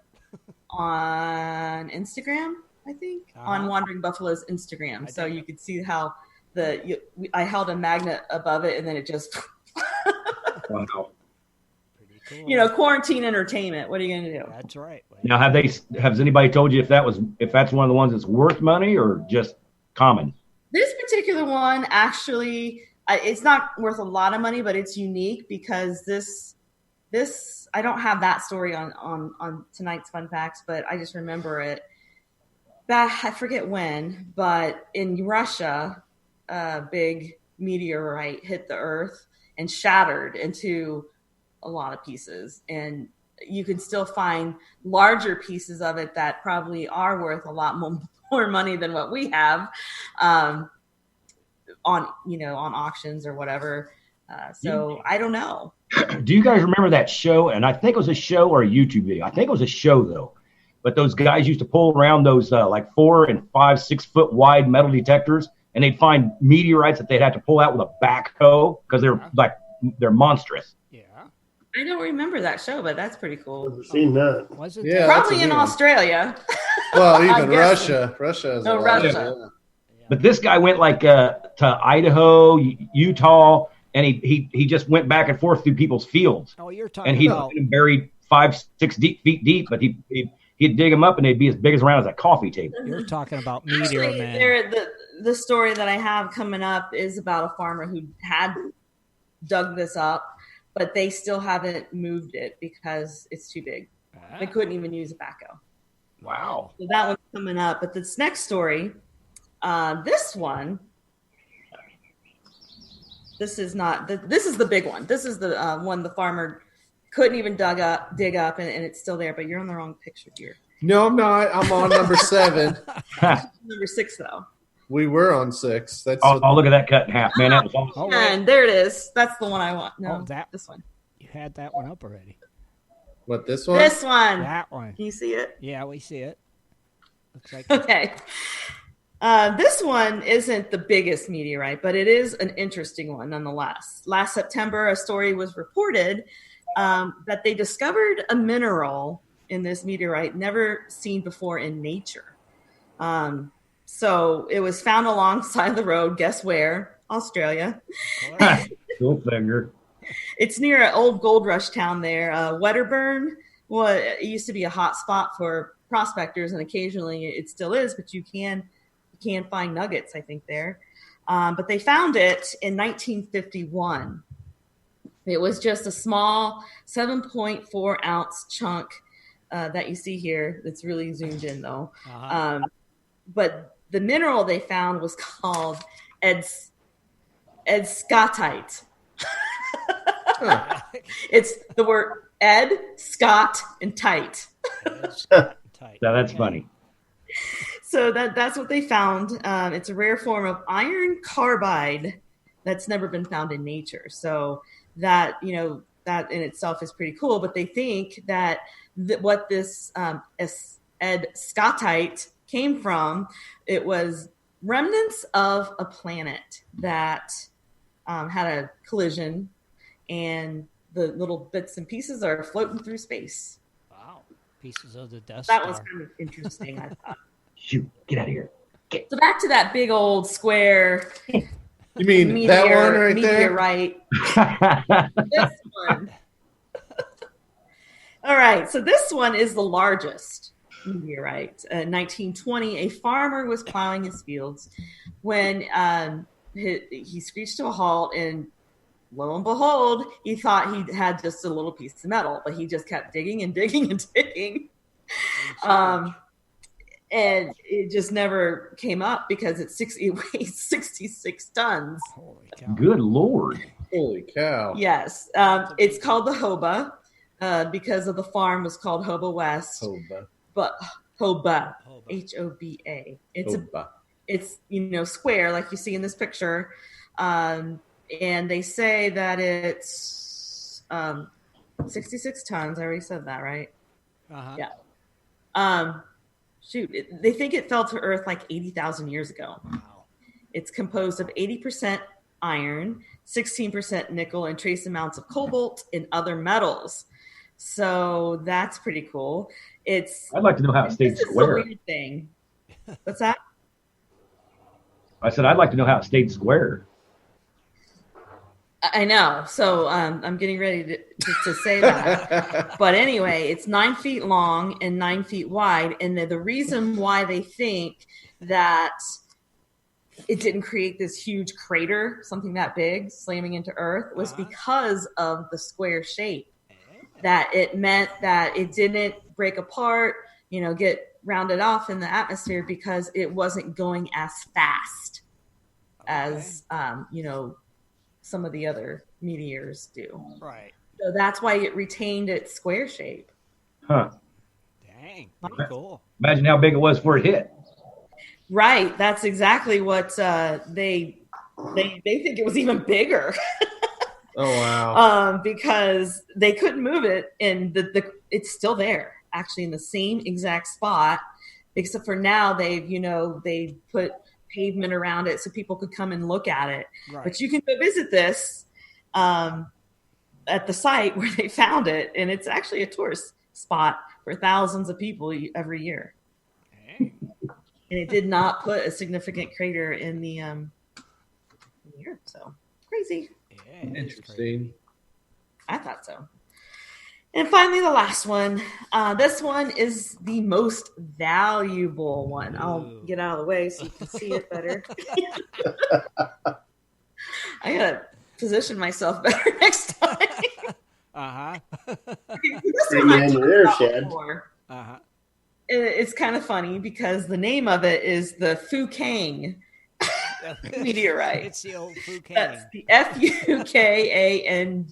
on Instagram. I think on Wandering Buffalo's Instagram, so you could see how I held a magnet above it, and then it just. Wow. Pretty cool. Quarantine entertainment. What are you going to do? That's right. Now, has anybody told you if that's one of the ones that's worth money or just common? This particular one, actually, it's not worth a lot of money, but it's unique because this I don't have that story on tonight's Fun Facts, but I just remember it. I forget when, but in Russia, a big meteorite hit the Earth and shattered into a lot of pieces. And you can still find larger pieces of it that probably are worth a lot more money than what we have on auctions or whatever. So I don't know. Do you guys remember that show? And I think it was a show or a YouTube video. I think it was a show though. But those guys used to pull around those like 4 and 5, 6 foot wide metal detectors, and they'd find meteorites that they'd have to pull out with a backhoe because they're monstrous. Yeah. I don't remember that show, but that's pretty cool. I've seen that. Was it? Yeah, Probably in Australia. Well, even I guess. Russia. Russia has a Oh, lot. Russia. But this guy went like to Idaho, Utah, and he just went back and forth through people's fields. Oh, you're talking And he'd about. buried 5, 6 feet deep, but he'd dig them up and they'd be as big as around as a coffee table. You're talking about Meteor Actually, Man. the story that I have coming up is about a farmer who had dug this up, but they still haven't moved it because it's too big. They couldn't even use a backhoe. Wow. So that one's coming up. But this next story, this one, this is the big one. This is the one the farmer couldn't even dig up, and it's still there. But you're on the wrong picture here. No, I'm not. I'm on number 7. Number 6, though. We were on 6. That's Oh, look at that cut in half, man. That was awesome. Oh, wait. And there it is. That's the one I want. No, this one. You had that one up already. what, this one? This one. That one. Can you see it? Yeah, we see it. Looks like Okay. This one isn't the biggest meteorite, but it is an interesting one nonetheless. Last September, a story was reported that they discovered a mineral in this meteorite never seen before in nature. So it was found alongside the road. Guess where? Australia. Cool finger. It's near an old gold rush town there. Wedderburn. Well, it used to be a hot spot for prospectors, and occasionally it still is, but you can find nuggets, I think, there. But they found it in 1951. It was just a small 7.4 ounce chunk that you see here. That's really zoomed in, though. Uh-huh. But the mineral they found was called Edscotite. It's the word Ed, Scott, and tight. Tight. Now that's funny. So that's what they found. It's a rare form of iron carbide that's never been found in nature. So that in itself is pretty cool. But they think that what this Edscotite came from, it was remnants of a planet that had a collision, and the little bits and pieces are floating through space. Wow. Pieces of the Death That Star. was kind of interesting, I thought. Shoot, get out of here. So back to that big old square You mean that one right there? meteorite. This one. All right, so this one is the largest meteorite. In 1920, a farmer was plowing his fields when he screeched to a halt, and lo and behold, he thought he had just a little piece of metal, but he just kept digging and digging and digging. And it just never came up because it weighs 66 tons. Holy cow. Good Lord. Holy cow. Yes. It's called the Hoba because of the farm was called Hoba West. Hoba. But Hoba, Hoba. Hoba. Hoba. It's square like you see in this picture. And they say that it's 66 tons. I already said that, right? Uh-huh. Yeah. They think it fell to Earth like 80,000 years ago. Wow. It's composed of 80% iron, 16% nickel, and trace amounts of cobalt and other metals. So that's pretty cool. I'd like to know how it stayed This is square. a weird thing. What's that? I said I'd like to know how it stayed square. I know. So I'm getting ready to say that. But anyway, it's 9 feet long and 9 feet wide. And the reason why they think that it didn't create this huge crater, something that big, slamming into Earth, was because of the square shape. That it meant that it didn't break apart, get rounded off in the atmosphere because it wasn't going as fast as, some of the other meteors do. Right. So that's why it retained its square shape. Huh. Dang, pretty cool. Imagine how big it was before it hit. Right. That's exactly what they think it was even bigger. Oh wow. Because they couldn't move it, and it's still there, actually in the same exact spot, except for now they put pavement around it so people could come and look at it. Right. But you can go visit this at the site where they found it, and it's actually a tourist spot for thousands of people every year. Dang. And it did not put a significant crater in the earth, so crazy. Yeah, Interesting. I thought so. And finally, the last one. This one is the most valuable one. I'll get out of the way so you can see it better. I gotta position myself better next time. This one I talked about before. It's kind of funny because the name of it is the Fukang meteorite. It's the old Fukang. That's the Fukang.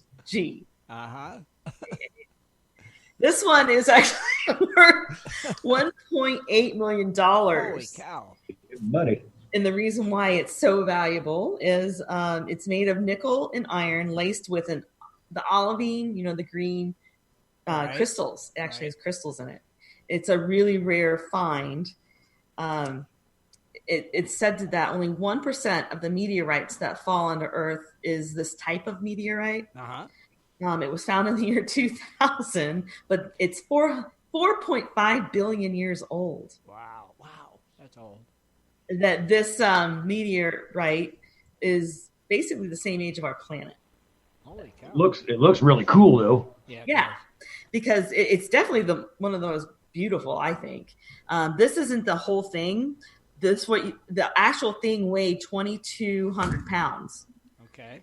This one is actually worth $1.8 million. Holy cow. Money. And the reason why it's so valuable is it's made of nickel and iron laced with the olivine, the green crystals. It actually has crystals in it. It's a really rare find. It's said that only 1% of the meteorites that fall onto Earth is this type of meteorite. It was found in the year 2000, but it's 4.5 billion years old. Wow, that's old. That this meteorite is basically the same age of our planet. Holy cow! It looks really cool though. Yeah, because it's definitely one of those beautiful. I think this isn't the whole thing. The actual thing weighed 2,200 pounds. Okay.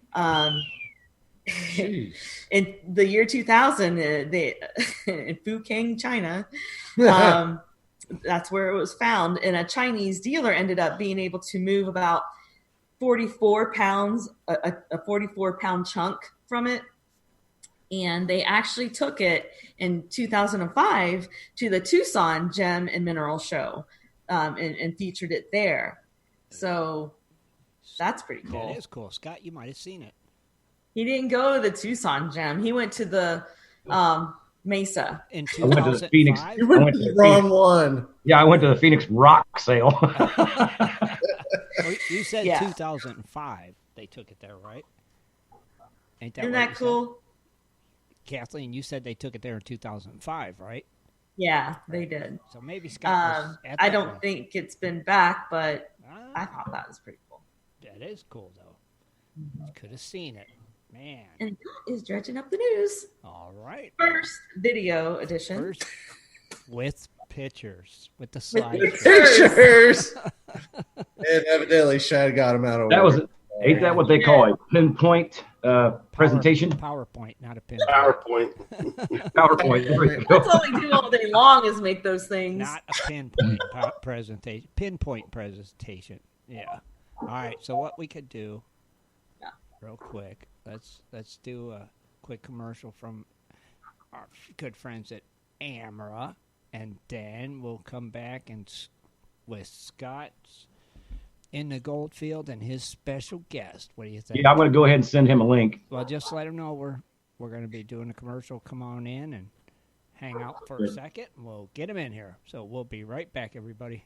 In the year 2000, in Fukang, China, that's where it was found. And a Chinese dealer ended up being able to move about 44 pounds, a 44-pound chunk from it. And they actually took it in 2005 to the Tucson Gem and Mineral Show and featured it there. So that's pretty cool. That is cool. Scott, you might have seen it. He didn't go to the Tucson Gem. He went to the Mesa. In I went to the Phoenix. 2005? You went to the wrong one. Yeah, I went to the Phoenix rock sale. Well, you said 2005 they took it there, right? Ain't Isn't that cool? Kathleen, you said they took it there in 2005, right? Yeah, they did. So maybe Scott was at that I don't one. think it's been back, but I thought that was pretty cool. That is cool, though. You could have seen it. Man. And that is dredging up the news. All right. First video edition. First with pictures, with the sliders. Pictures. And evidently, Shad got him out of order. Ain't that what they call a pinpoint presentation? PowerPoint, not a pin. PowerPoint. PowerPoint. That's all we do all day long is make those things. Not a pinpoint presentation. Pinpoint presentation. Yeah. All right. So what we could do, real quick, let's do a quick commercial from our good friends at Amara, and then we'll come back and with Scott's in the Goldfield and his special guest. What do you think? Yeah, I'm going to go ahead and send him a link. Well, just let him know we're going to be doing a commercial. Come on in and hang out for a second. We'll get him in here. So we'll be right back, everybody.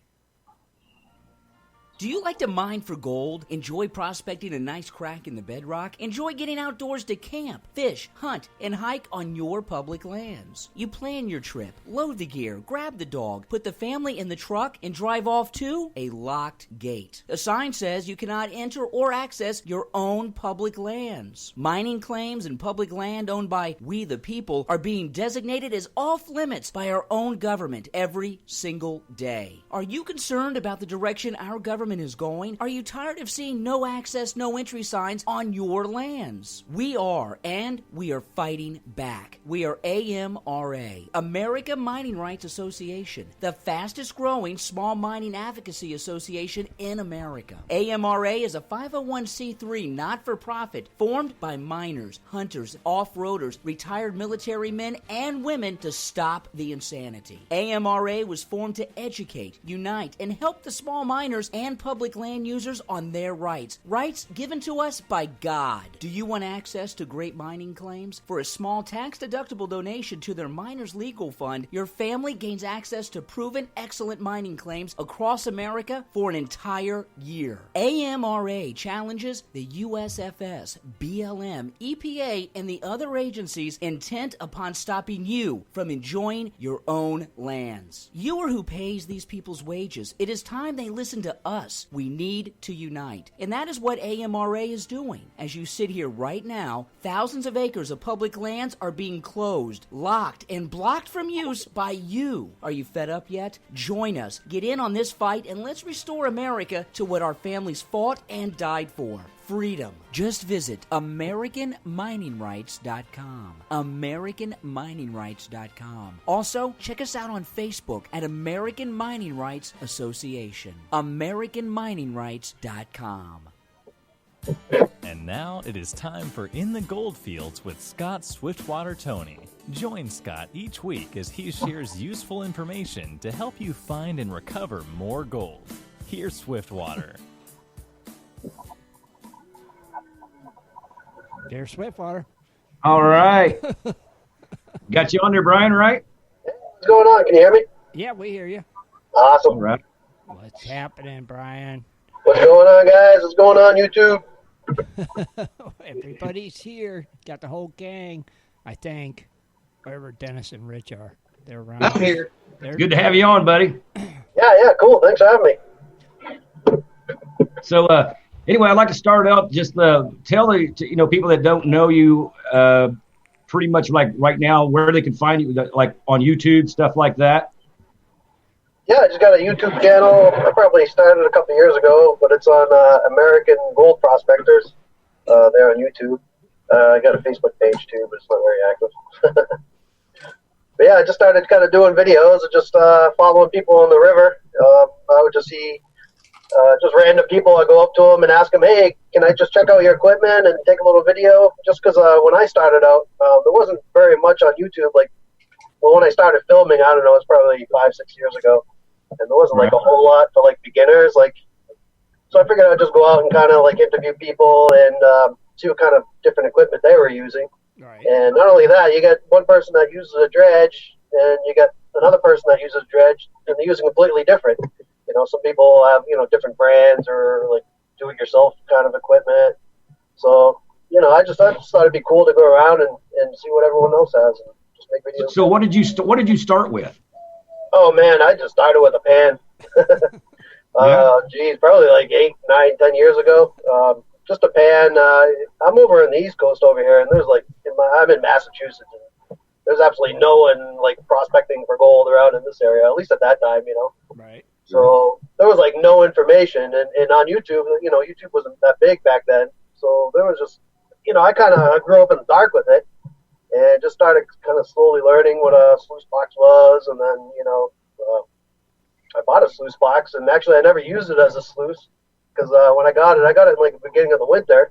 Do you like to mine for gold? Enjoy prospecting a nice crack in the bedrock? Enjoy getting outdoors to camp, fish, hunt, and hike on your public lands? You plan your trip, load the gear, grab the dog, put the family in the truck, and drive off to a locked gate. A sign says you cannot enter or access your own public lands. Mining claims and public land owned by we the people are being designated as off limits by our own government every single day. Are you concerned about the direction our government government is going? Are you tired of seeing no access, no entry signs on your lands? We are, and we are fighting back. We are AMRA, America Mining Rights Association, the fastest growing small mining advocacy association in America. AMRA is a 501c3 not-for-profit formed by miners, hunters, off-roaders, retired military men, and women to stop the insanity. AMRA was formed to educate, unite, and help the small miners and public land users on their rights. Rights given to us by God. Do you want access to great mining claims? For a small tax-deductible donation to their Miners Legal Fund, your family gains access to proven excellent mining claims across America for an entire year. AMRA challenges the USFS, BLM, EPA, and the other agencies intent upon stopping you from enjoying your own lands. You are who pays these people's wages. It is time they listen to us. We need to unite. And that is what AMRA is doing. As you sit here right now, thousands of acres of public lands are being closed, locked, and blocked from use by you. Are you fed up yet? Join us. Get in on this fight and let's restore America to what our families fought and died for. Freedom. Just visit AmericanMiningRights.com. AmericanMiningRights.com. Also, check us out on Facebook at American Mining Rights Association. AmericanMiningRights.com. And now it is time for In the Goldfields with Scott Swiftwater Tony. Join Scott each week as he shares useful information to help you find and recover more gold. Here's Swiftwater. There's Swiftwater. All right. Got you on there, Brian, right? What's going on? Can you hear me? Yeah, we hear you. Awesome. All right. What's happening, Brian? What's going on, guys? What's going on, YouTube? Everybody's here. Got the whole gang, I think. Wherever Dennis and Rich are. They're around. I'm here. Good to have you on, buddy. Yeah, cool. Thanks for having me. So, anyway, I'd like to start out just tell the people that don't know you pretty much like right now where they can find you, like on YouTube, stuff like that. Yeah, I just got a YouTube channel. I probably started a couple years ago, but it's on American Gold Prospectors. They're on YouTube. I got a Facebook page too, but it's not very active. But yeah, I just started kind of doing videos of just following people on the river. I would just see just random people. I go up to them and ask them, hey, can I just check out your equipment and take a little video? Just because when I started out, there wasn't very much on YouTube. When I started filming, I don't know, it's probably 5-6 years ago. And there wasn't like a whole lot for like beginners. So I figured I'd just go out and kind of like interview people and see what kind of different equipment they were using. Right. And not only that, you got one person that uses a dredge and you got another person that uses a dredge, and they're using completely different. You know, some people have, different brands or like do-it-yourself kind of equipment. So, I just thought it'd be cool to go around and see what everyone else has and just make videos. So what did you start with? Oh man, I just started with a pan. Probably like 8, 9, 10 years ago. Just a pan. I'm over on the East Coast over here, and there's I'm in Massachusetts. And there's absolutely no one like prospecting for gold around in this area, at least at that time, Right. So there was like no information, and on YouTube, YouTube wasn't that big back then. So there was just, I kind of grew up in the dark with it, and just started kind of slowly learning what a sluice box was, and then I bought a sluice box, and actually I never used it as a sluice because when I got it in like the beginning of the winter,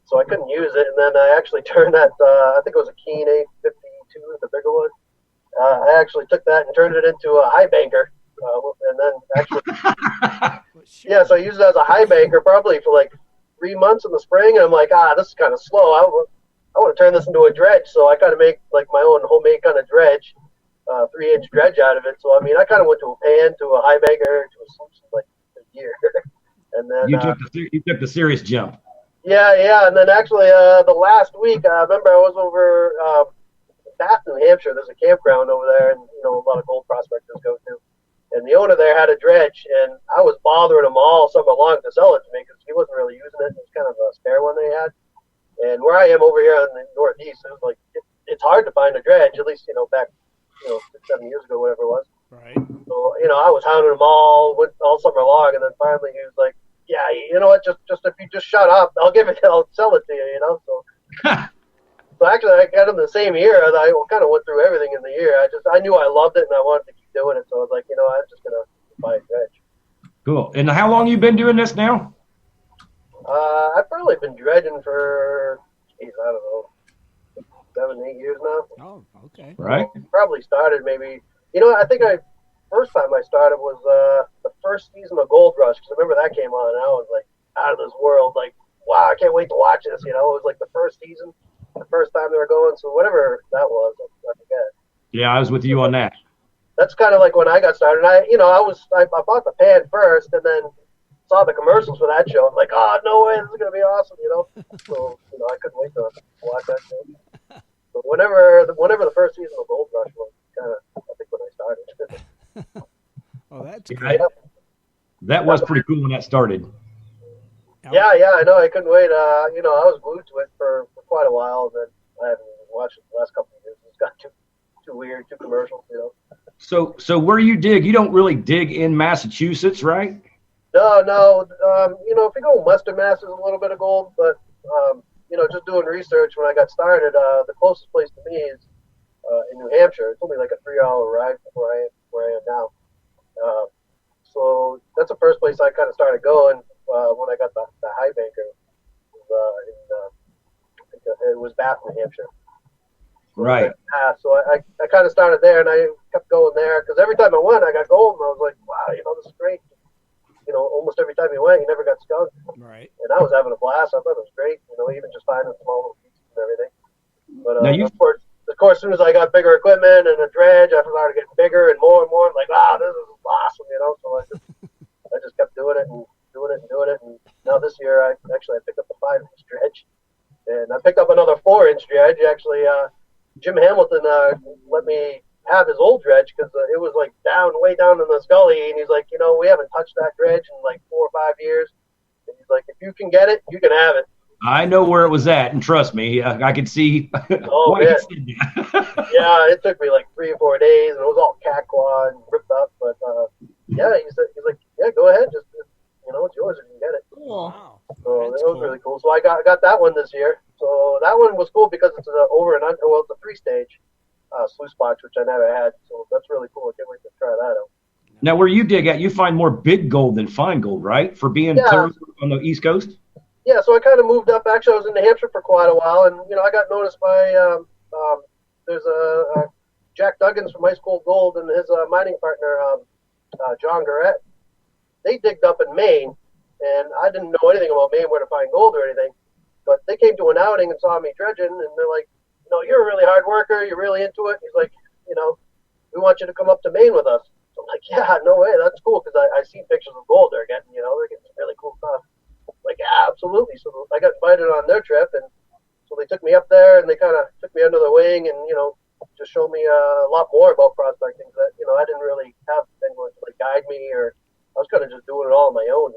so I couldn't use it, and then I actually turned that I think it was a Keen 852, the bigger one. I actually took that and turned it into a high banker. And then actually, so I used it as a high banker probably for like 3 months in the spring. And I'm like, this is kind of slow. I want to turn this into a dredge. So I kind of make like my own homemade kind of dredge, 3-inch dredge out of it. So, I mean, I kind of went to a pan, to a high banker, to a sluice in like a year. And then you took the serious jump. Yeah. And then actually the last week, I remember I was over Bath, New Hampshire. There's a campground over there, and, a lot of gold prospectors go to. And the owner there had a dredge, and I was bothering him all summer long to sell it to me because he wasn't really using it. It was kind of a spare one they had. And where I am over here in the Northeast, it was like it's hard to find a dredge, at least back 6-7 years ago, whatever it was. Right. So, I was hounding him all summer long, and then finally he was like, yeah, you know what, just if you just shut up, I'll sell it to you, so. So actually, I got him the same year. I kind of went through everything in the year. I knew I loved it, and I wanted to keep doing it, so I was like, I'm just going to buy a dredge. Cool. And how long you been doing this now? I've probably been dredging for, I don't know, 7-8 years now. Oh, okay. Right. Probably started maybe, I think first time I started was the first season of Gold Rush, because I remember that came on, and I was like out of this world, like, wow, I can't wait to watch this, It was like the first season, the first time they were going, so whatever that was, I forget. Yeah, I was with you on that. That's kind of like when I got started. I bought the pan first, and then saw the commercials for that show. I'm like, oh, no way, this is gonna be awesome, So I couldn't wait to watch that show. But whenever the first season of Gold Rush was, kind of, I think when I started. Oh, that's Yeah, great. that was pretty cool when that started. Yeah, I know. I couldn't wait. I was glued to it for quite a while, and then I haven't even watched it the last couple of years. It's got too weird, too commercial, So where you dig, you don't really dig in Massachusetts, right? No. If you go western Mass, there's a little bit of gold, but just doing research when I got started, the closest place to me is in New Hampshire. It's only like a 3-hour ride from where I am now. So that's the first place I kind of started going when I got the high banker. It was Bath, New Hampshire. Right. So I kind of started there, and I kept going there because every time I went, I got gold, and I was like, wow, this is great. Almost every time you went, you never got skunked. Right. And I was having a blast. I thought it was great, even just finding small little pieces and everything. But now of course, as soon as I got bigger equipment and a dredge, I started getting bigger and more. I'm like, wow, this is awesome, So I just kept doing it and doing it and doing it. And now this year, I picked up a 5-inch dredge, and I picked up another 4-inch dredge. Actually, Jim Hamilton let me have his old dredge because it was like way down in the Scully, and he's like, we haven't touched that dredge in like 4 or 5 years. And he's like, if you can get it, you can have it. I know where it was at, and trust me, I could see. Oh man, yeah, it took me like 3 or 4 days, and it was all catclaw and ripped up. But yeah, he's like, yeah, go ahead, just it's yours if you can get it. Cool. Wow. So That's it was cool. really cool. So I got that one this year. So that one was cool because it's over and under. Well, it's a 3-stage sluice box, which I never had. So that's really cool. I can't wait to try that out. Now, where you dig at, you find more big gold than fine gold, right? For being clear on the East Coast? Yeah, so I kind of moved up. Actually, I was in New Hampshire for quite a while, and I got noticed by there's a Jack Duggins from Ice Cold Gold and his mining partner John Garrett. They digged up in Maine, and I didn't know anything about Maine, where to find gold or anything. But they came to an outing and saw me dredging, and they're like, you're a really hard worker. You're really into it. He's like, we want you to come up to Maine with us. So I'm like, yeah, no way. That's cool because I see pictures of gold they're getting. They're getting some really cool stuff. Like, yeah, absolutely. So I got invited on their trip, and so they took me up there, and they kind of took me under their wing, and just showed me a lot more about prospecting. That I didn't really have anyone to guide me, or I was kind of just doing it all on my own.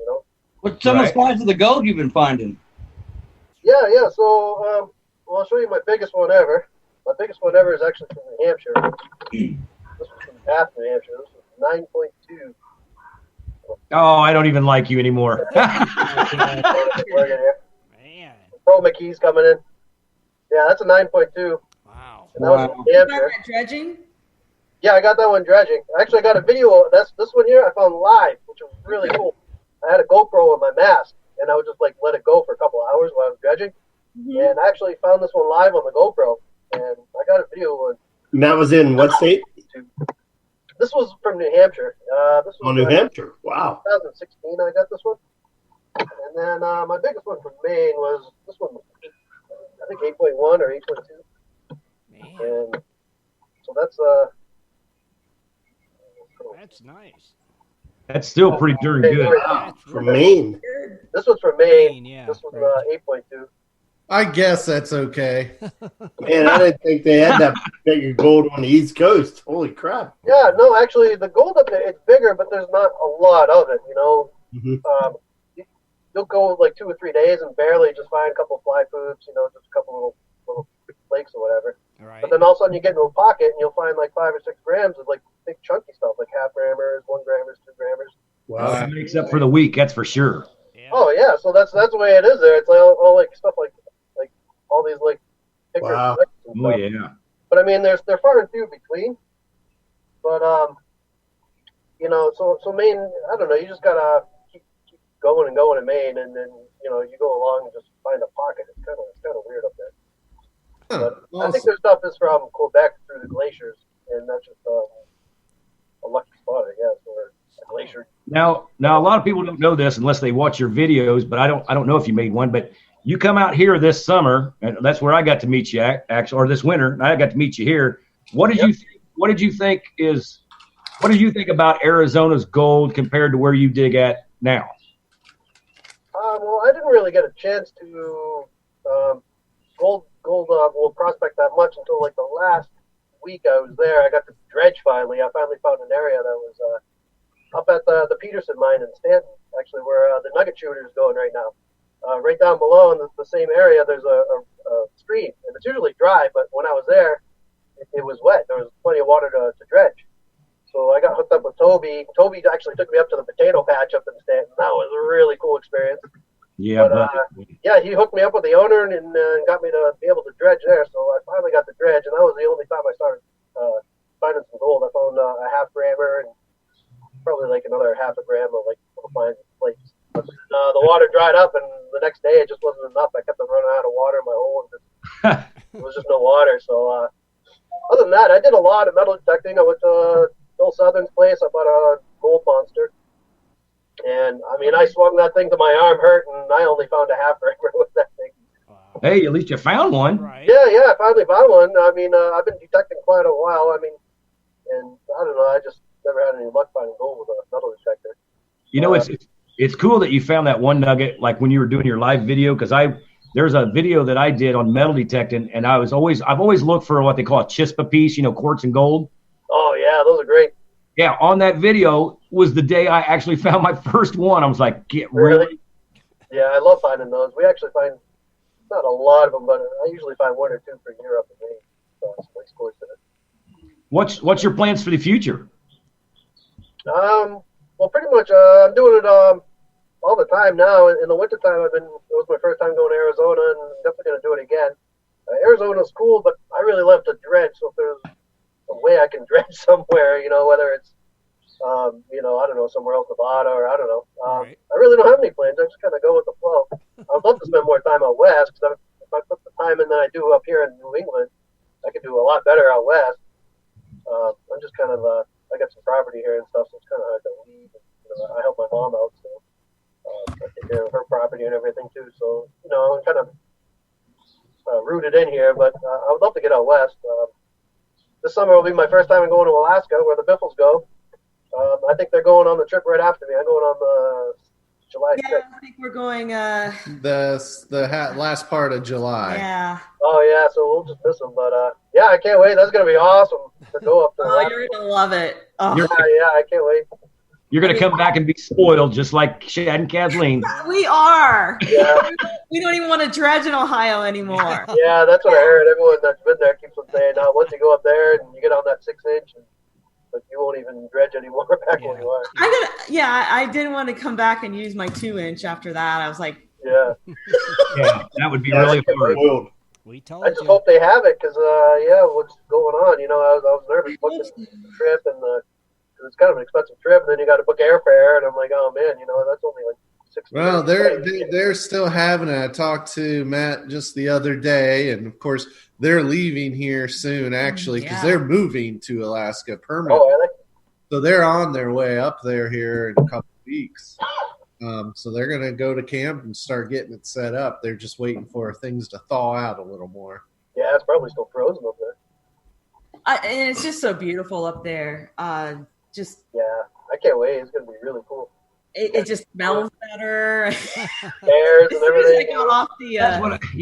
What's some of the size of the gold you've been finding? Yeah. So I'll show you my biggest one ever. My biggest one ever is actually from New Hampshire. This was from Bath, New Hampshire. This was 9.2. Oh, I don't even like you anymore. Man. Pro McKee's coming in. Yeah, that's a 9.2. Wow. And that was from New Hampshire. Dredging? Yeah, I got that one dredging. Actually, I got a video. This one here I found live, which was really cool. I had a GoPro on my mast, and I would just let it go for a couple of hours while I was dredging. Mm-hmm. And I actually found this one live on the GoPro, and I got a video on. And that was in what state? This was from New Hampshire. This was New Hampshire. Wow. 2016. I got this one, and then my biggest one from Maine was this one. I think 8.1 or 8.2. And so that's That's nice. That's still pretty darn good. Wow. From Maine. This was from Maine. Yeah. This was 8.2. I guess that's okay. Man, I didn't think they had that bigger gold on the East Coast. Holy crap. Yeah, no, actually, the gold up there, it's bigger, but there's not a lot of it, Mm-hmm. You'll go 2 or 3 days and barely just find a couple of fly poops, just a couple little flakes or whatever. Right. But then all of a sudden you get into a pocket and you'll find like 5 or 6 grams of like big chunky stuff, like half grammars, 1 grammers, 2 grammers. Wow, that makes up for the week, that's for sure. Yeah. Oh yeah, so that's the way it is there. It's like all like stuff like all these like pictures. Wow. And Oh stuff. yeah. But I mean, they're far and few between. But you know, so Maine, I don't know. You just gotta keep going and going in Maine, and then you know you go along and just find a pocket. It's kind of weird up there. But I think their stuff is from Quebec through the glaciers, and that's just a lucky spot, I guess, or a glacier. Now a lot of people don't know this unless they watch your videos, but I don't know if you made one, but you come out here this summer, and that's where I got to meet you actually, or this winter, and I got to meet you here. What did you think about Arizona's gold compared to where you dig at now? Well, I didn't really get a chance to prospect that much until like the last week I was there. I got to dredge finally. I finally found an area that was up at the Peterson mine in Stanton, actually, where the nugget shooter is going right now. Right down below in the same area, there's a stream, and it's usually dry, but when I was there, it was wet. There was plenty of water to dredge. So I got hooked up with Toby. Toby actually took me up to the potato patch up in Stanton. That was a really cool experience. Yeah, but yeah, he hooked me up with the owner and got me to be able to dredge there. So I finally got to dredge, and that was the only time I started finding some gold. I found a half grammer and probably like another half a gram of like fine plates. But the water dried up, and the next day it just wasn't enough. I kept on running out of water in my hole, and there was just no water. So other than that, I did a lot of metal detecting. I went to Bill Southern's place. I bought a gold monster. And, I mean, I swung that thing to my arm hurt, and I only found a half grammer with that thing. Wow. Hey, at least you found one. Right. Yeah, I finally found one. I mean, I've been detecting quite a while. I mean, and I don't know, I just never had any luck finding gold with a metal detector. You know, it's cool that you found that one nugget, like when you were doing your live video, because there's a video that I did on metal detecting, and I've always looked for what they call a chispa piece, you know, quartz and gold. Oh, yeah, those are great. Yeah, on that video was the day I actually found my first one. I was like, get really? Yeah, I love finding those. We actually find not a lot of them, but I usually find 1 or 2 per year up in Maine. So it's nice coincidence. What's your plans for the future? Well, pretty much I'm doing it all the time now. In the wintertime, it was my first time going to Arizona, and I'm definitely going to do it again. Arizona's cool, but I really love to dredge, so if there's a way I can dredge somewhere, you know, whether it's, you know, I don't know, somewhere else, Nevada, or I don't know. Right. I really don't have any plans. I just kind of go with the flow. I'd love to spend more time out west, because if I put the time in that I do up here in New England, I could do a lot better out west. I'm just kind of, I got some property here and stuff, so it's kind of hard to leave. You know, I help my mom out, so I take care of her property and everything too. So, you know, I'm kind of rooted in here, but I would love to get out west. This summer will be my first time going to Alaska, where the Biffles go. I think they're going on the trip right after me. I'm going on the July 6th. Yeah, I think we're going. The last part of July. Yeah. Oh, yeah, so we'll just miss them. But, yeah, I can't wait. That's going to be awesome to go up there. Oh, you're going to love it. Oh. Yeah, I can't wait. You're going to come back and be spoiled just like Shad and Kathleen. We are. Yeah. We don't even want to dredge in Ohio anymore. Yeah, that's what I heard. Everyone that's been there keeps on saying, once you go up there and you get on that 6-inch, but you won't even dredge anymore back where you are. I didn't want to come back and use my 2-inch after that. I was like, yeah, that would be really hard. We told I just you. hope they have it because, what's going on? You know, I was nervous booking the trip, and it's kind of an expensive trip, and then you got to book airfare, and I'm like, oh man, you know, that's only like $6. Well, they're still having it. I talked to Matt just the other day, and of course they're leaving here soon, actually, because they're moving to Alaska permanently. Oh, really? So they're on their way up there here in a couple of weeks. So they're going to go to camp and start getting it set up. They're just waiting for things to thaw out a little more. Yeah, it's probably still frozen up there. and it's just so beautiful up there. Yeah, I can't wait. It's going to be really cool. It just smells better. Bears and everything. Got off the,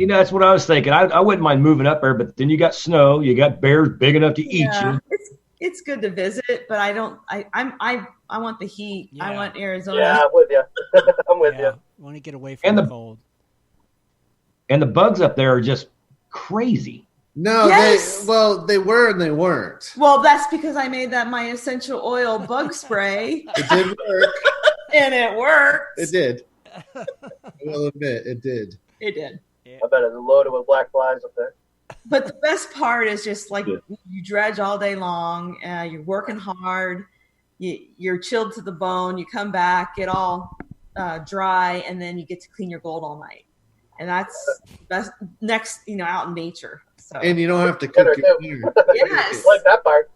That's what I was thinking. I wouldn't mind moving up there, but then you got snow, you got bears big enough to eat you. It's good to visit, but I want the heat. Yeah. I want Arizona. Yeah, I'm with you. I'm with you. I want to get away from the cold. And the bugs up there are just crazy. No, Yes. they were and they weren't. Well, that's because I made that my essential oil bug spray. It did work. And it worked. It did. I will admit, it did. It did. I bet it's loaded with black flies up there. But the best part is just like you dredge all day long. You're working hard. You're chilled to the bone. You come back, get all dry, and then you get to clean your gold all night. And that's best next, out in nature. So. And you don't have to cook your dinner. Yes. Like that part.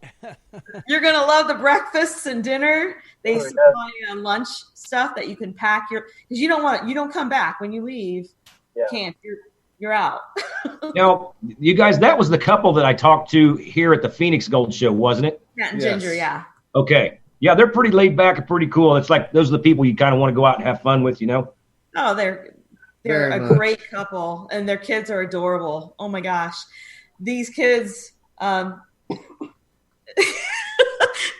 You're gonna love the breakfasts and dinner. They supply lunch stuff that you can pack because you don't come back when you leave. Yeah. You can't. You're out. Now, you guys, that was the couple that I talked to here at the Phoenix Gold Show, wasn't it? Matt and Ginger, yeah. Okay. Yeah, they're pretty laid back and pretty cool. It's like those are the people you kind of want to go out and have fun with, Oh, they're Very a much. great couple, and their kids are adorable. Oh my gosh, these kids.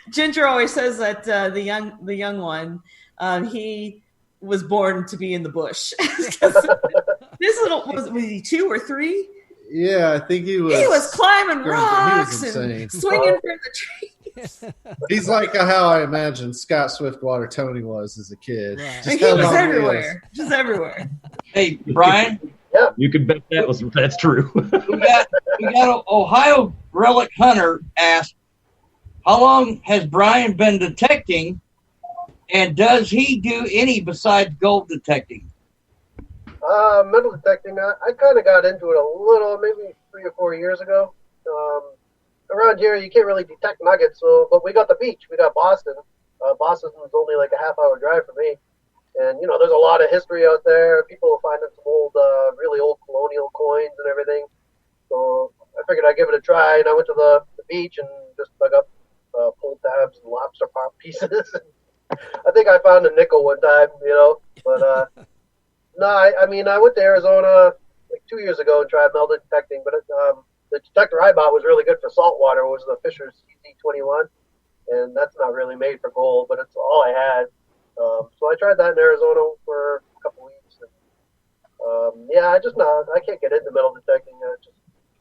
Ginger always says that the young one, he was born to be in the bush. This little was he 2 or 3? Yeah, I think he was. He was climbing rocks insane. and swinging from the trees. He's like how I imagine Scott Swiftwater Tony was as a kid. Right. Just He held was on to everywhere, just everywhere. Hey, Brian, You could bet that's true. we got an Ohio relic hunter asked, how long has Brian been detecting, and does he do any besides gold detecting? Metal detecting, I kind of got into it a little, maybe 3 or 4 years ago. Around here, you can't really detect nuggets, but we got the beach. We got Boston. Boston was only like a half-hour drive for me. And, there's a lot of history out there. People are finding some old, really old colonial coins and everything. So I figured I'd give it a try, and I went to the beach and just dug up pull tabs and lobster pop pieces. I think I found a nickel one time, but no, I went to Arizona like 2 years ago and tried metal detecting, but the detector I bought was really good for saltwater. It was the Fisher CZ21, and that's not really made for gold, but it's all I had. So I tried that in Arizona for a couple weeks. And, I can't get into metal detecting. It's just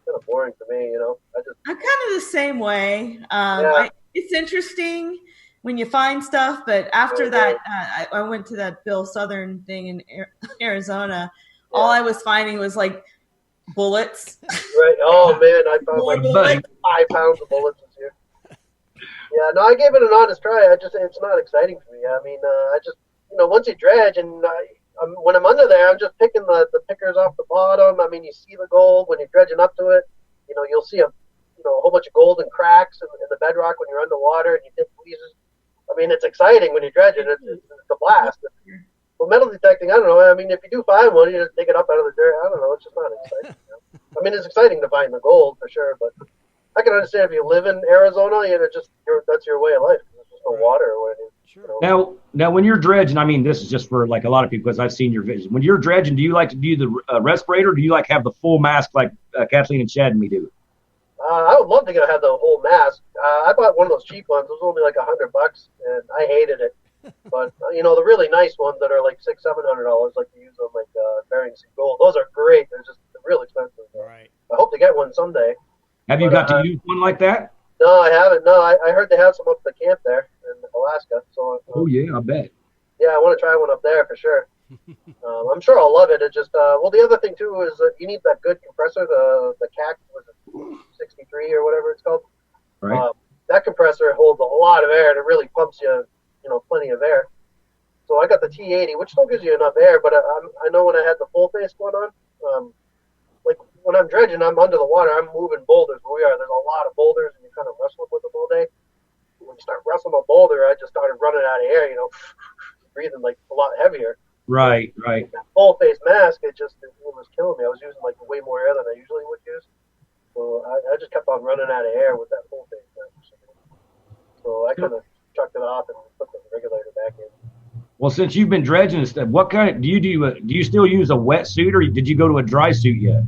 kind of boring for me, I'm kind of the same way. Yeah. It's interesting when you find stuff, but after that, I went to that Bill Southern thing in Arizona. Yeah. All I was finding was like bullets. Right. Oh, man, I found like 5 pounds of bullets this year. Yeah, no, I gave it an honest try. It's not exciting for me. Once you dredge and when I'm under there, I'm just picking the pickers off the bottom. You see the gold when you're dredging up to it. You'll see a whole bunch of golden cracks in the bedrock when you're underwater and you take tweezers. It's exciting when you're dredging. It's a blast. Well, metal detecting, I don't know. If you do find one, you just dig it up out of the dirt. I don't know. It's just not exciting. It's exciting to find the gold for sure, but I can understand if you live in Arizona, that's your way of life. There's just no water or anything. Now, when you're dredging, this is just for like a lot of people because I've seen your videos. When you're dredging, do you like to do the respirator? Or do you like have the full mask like Kathleen and Chad and me do? I would love to have the whole mask. I bought one of those cheap ones. It was only like $100, and I hated it. But the really nice ones that are like $600-$700, like you use on like Bering Sea Gold, those are great. They're real expensive. Right. I hope to get one someday. Have you got to use one like that? No, I haven't. No, I heard they have some up at the camp there in Alaska. So Oh yeah, I bet. yeah, I want to try one up there for sure. I'm sure I'll love it. It just the other thing too is that you need that good compressor, the CAC was it 63 or whatever it's called. Right. That compressor holds a lot of air and it really pumps you plenty of air. So I got the T80, which still gives you enough air, but I know when I had the full face going on, like when I'm dredging, I'm under the water, I'm moving boulders where we are. There's a lot of boulders and you're kind of wrestling with them all day. When you start wrestling a boulder, I just started running out of air, breathing like a lot heavier. Right. That full face mask, it was killing me. I was using like way more air than I usually would use. So I just kept on running out of air with that full face mask. So I kind of chucked it off and put the regulator back in. Well, since you've been dredging and stuff, what kind of do you do? Do you still use a wetsuit, or did you go to a dry suit yet?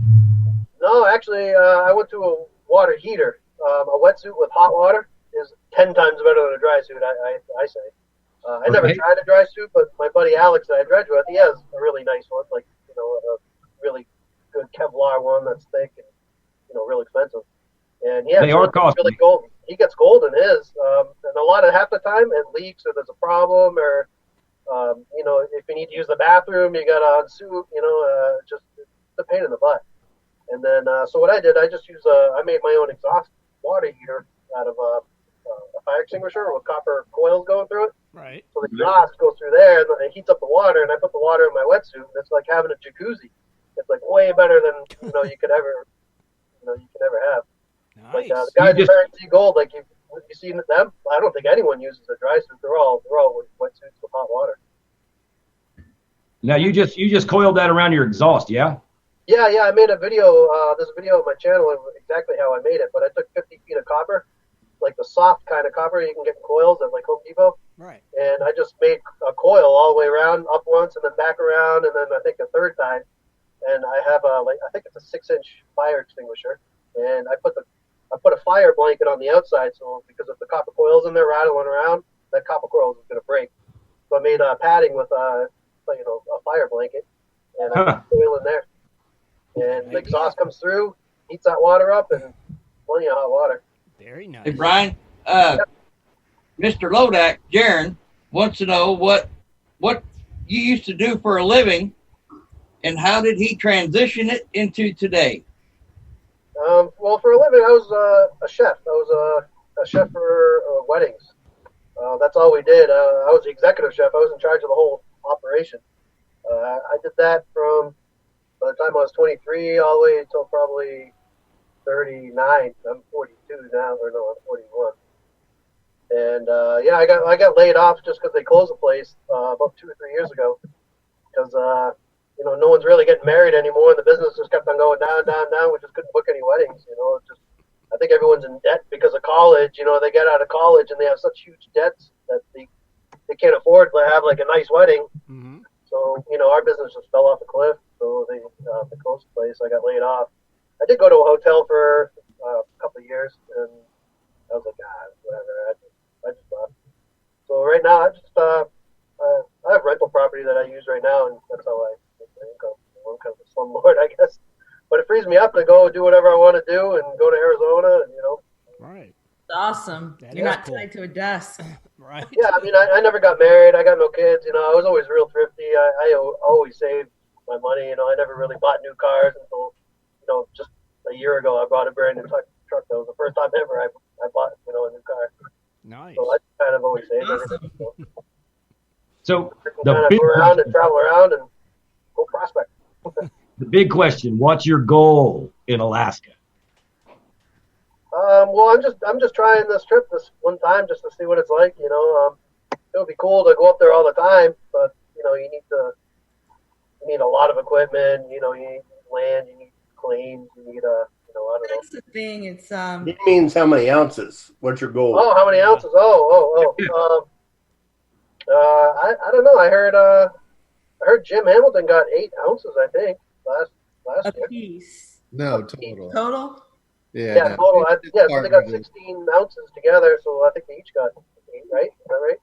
No, actually, I went to a water heater. A wetsuit with hot water is 10 times better than a dry suit, I say. I never tried a dry suit, but my buddy Alex that I dredge with, he has a really nice one, like a really good Kevlar one that's thick. And real expensive. And They are costly. really gold. He gets gold in his, and a lot of half the time it leaks or there's a problem or if you need to use the bathroom, you got to unsuit. Just it's a pain in the butt. And then so what I did, I just I made my own exhaust water heater out of a fire extinguisher with copper coils going through it. Right. So the exhaust goes through there and it heats up the water, and I put the water in my wetsuit, and it's like having a jacuzzi. It's like way better than you could ever have. Nice. Like the guys at Barron Sea Gold, like you seen them. I don't think anyone uses a dry suit. They're all with wetsuits with hot water. Now you just coiled that around your exhaust, yeah? Yeah. I made a video. There's a video on my channel of exactly how I made it. But I took 50 feet of copper, like the soft kind of copper you can get in coils at like Home Depot. Right. And I just made a coil all the way around, up once and then back around, and then I think a third time. And I have I think it's a 6-inch fire extinguisher, and I put a fire blanket on the outside, so because if the copper coil's in there rattling around, that copper coil is going to break. So I made padding with a fire blanket, and I put the coil in there. And the exhaust comes through, heats that water up, and plenty of hot water. Very nice. Hey, Brian, Mr. Lodak, Jaron, wants to know what you used to do for a living, and how did he transition it into today? Well, for a living, I was a chef. I was a chef for weddings. That's all we did. I was the executive chef. I was in charge of the whole operation. I did that from by the time I was 23 all the way until probably 39. I'm 42 now, or no, I'm 41. And I got laid off just because they closed the place about 2 or 3 years ago. Because no one's really getting married anymore, and the business just kept on going down. We just couldn't book any weddings. I think everyone's in debt because of college. They get out of college and they have such huge debts that they can't afford to have like a nice wedding. Mm-hmm. So our business just fell off a cliff. So they closed the place. I got laid off. I did go to a hotel for a couple of years, and I was like, whatever. I just left. So right now, I have rental property that I use right now, and that's how I make my income. I'm kind of a slumlord, I guess. But it frees me up to go do whatever I want to do and go to Arizona, and Right. Awesome. That You're is not cool. tied to a desk. Right. Yeah, I mean, I never got married. I got no kids. I was always real thrifty. I always saved my money. I never really bought new cars until, just a year ago. I bought a brand new truck. That was the first time ever I bought, a new car. Nice. So I kind of always saved Awesome. everything. So Kind of go around and travel around and go prospect. the big question: what's your goal in Alaska? Well, I'm just trying this trip this one time just to see what it's like. It would be cool to go up there all the time, but you need a lot of equipment. You need land, you need claims, you need I don't know. That's the thing. It's He means how many ounces? What's your goal? Oh, how many ounces? I don't know. I heard Jim Hamilton got 8 ounces. I think last a year. piece. No, total. Total? Yeah, total. So they got 16 ounces together. So I think they each got 8. Right? Is that right?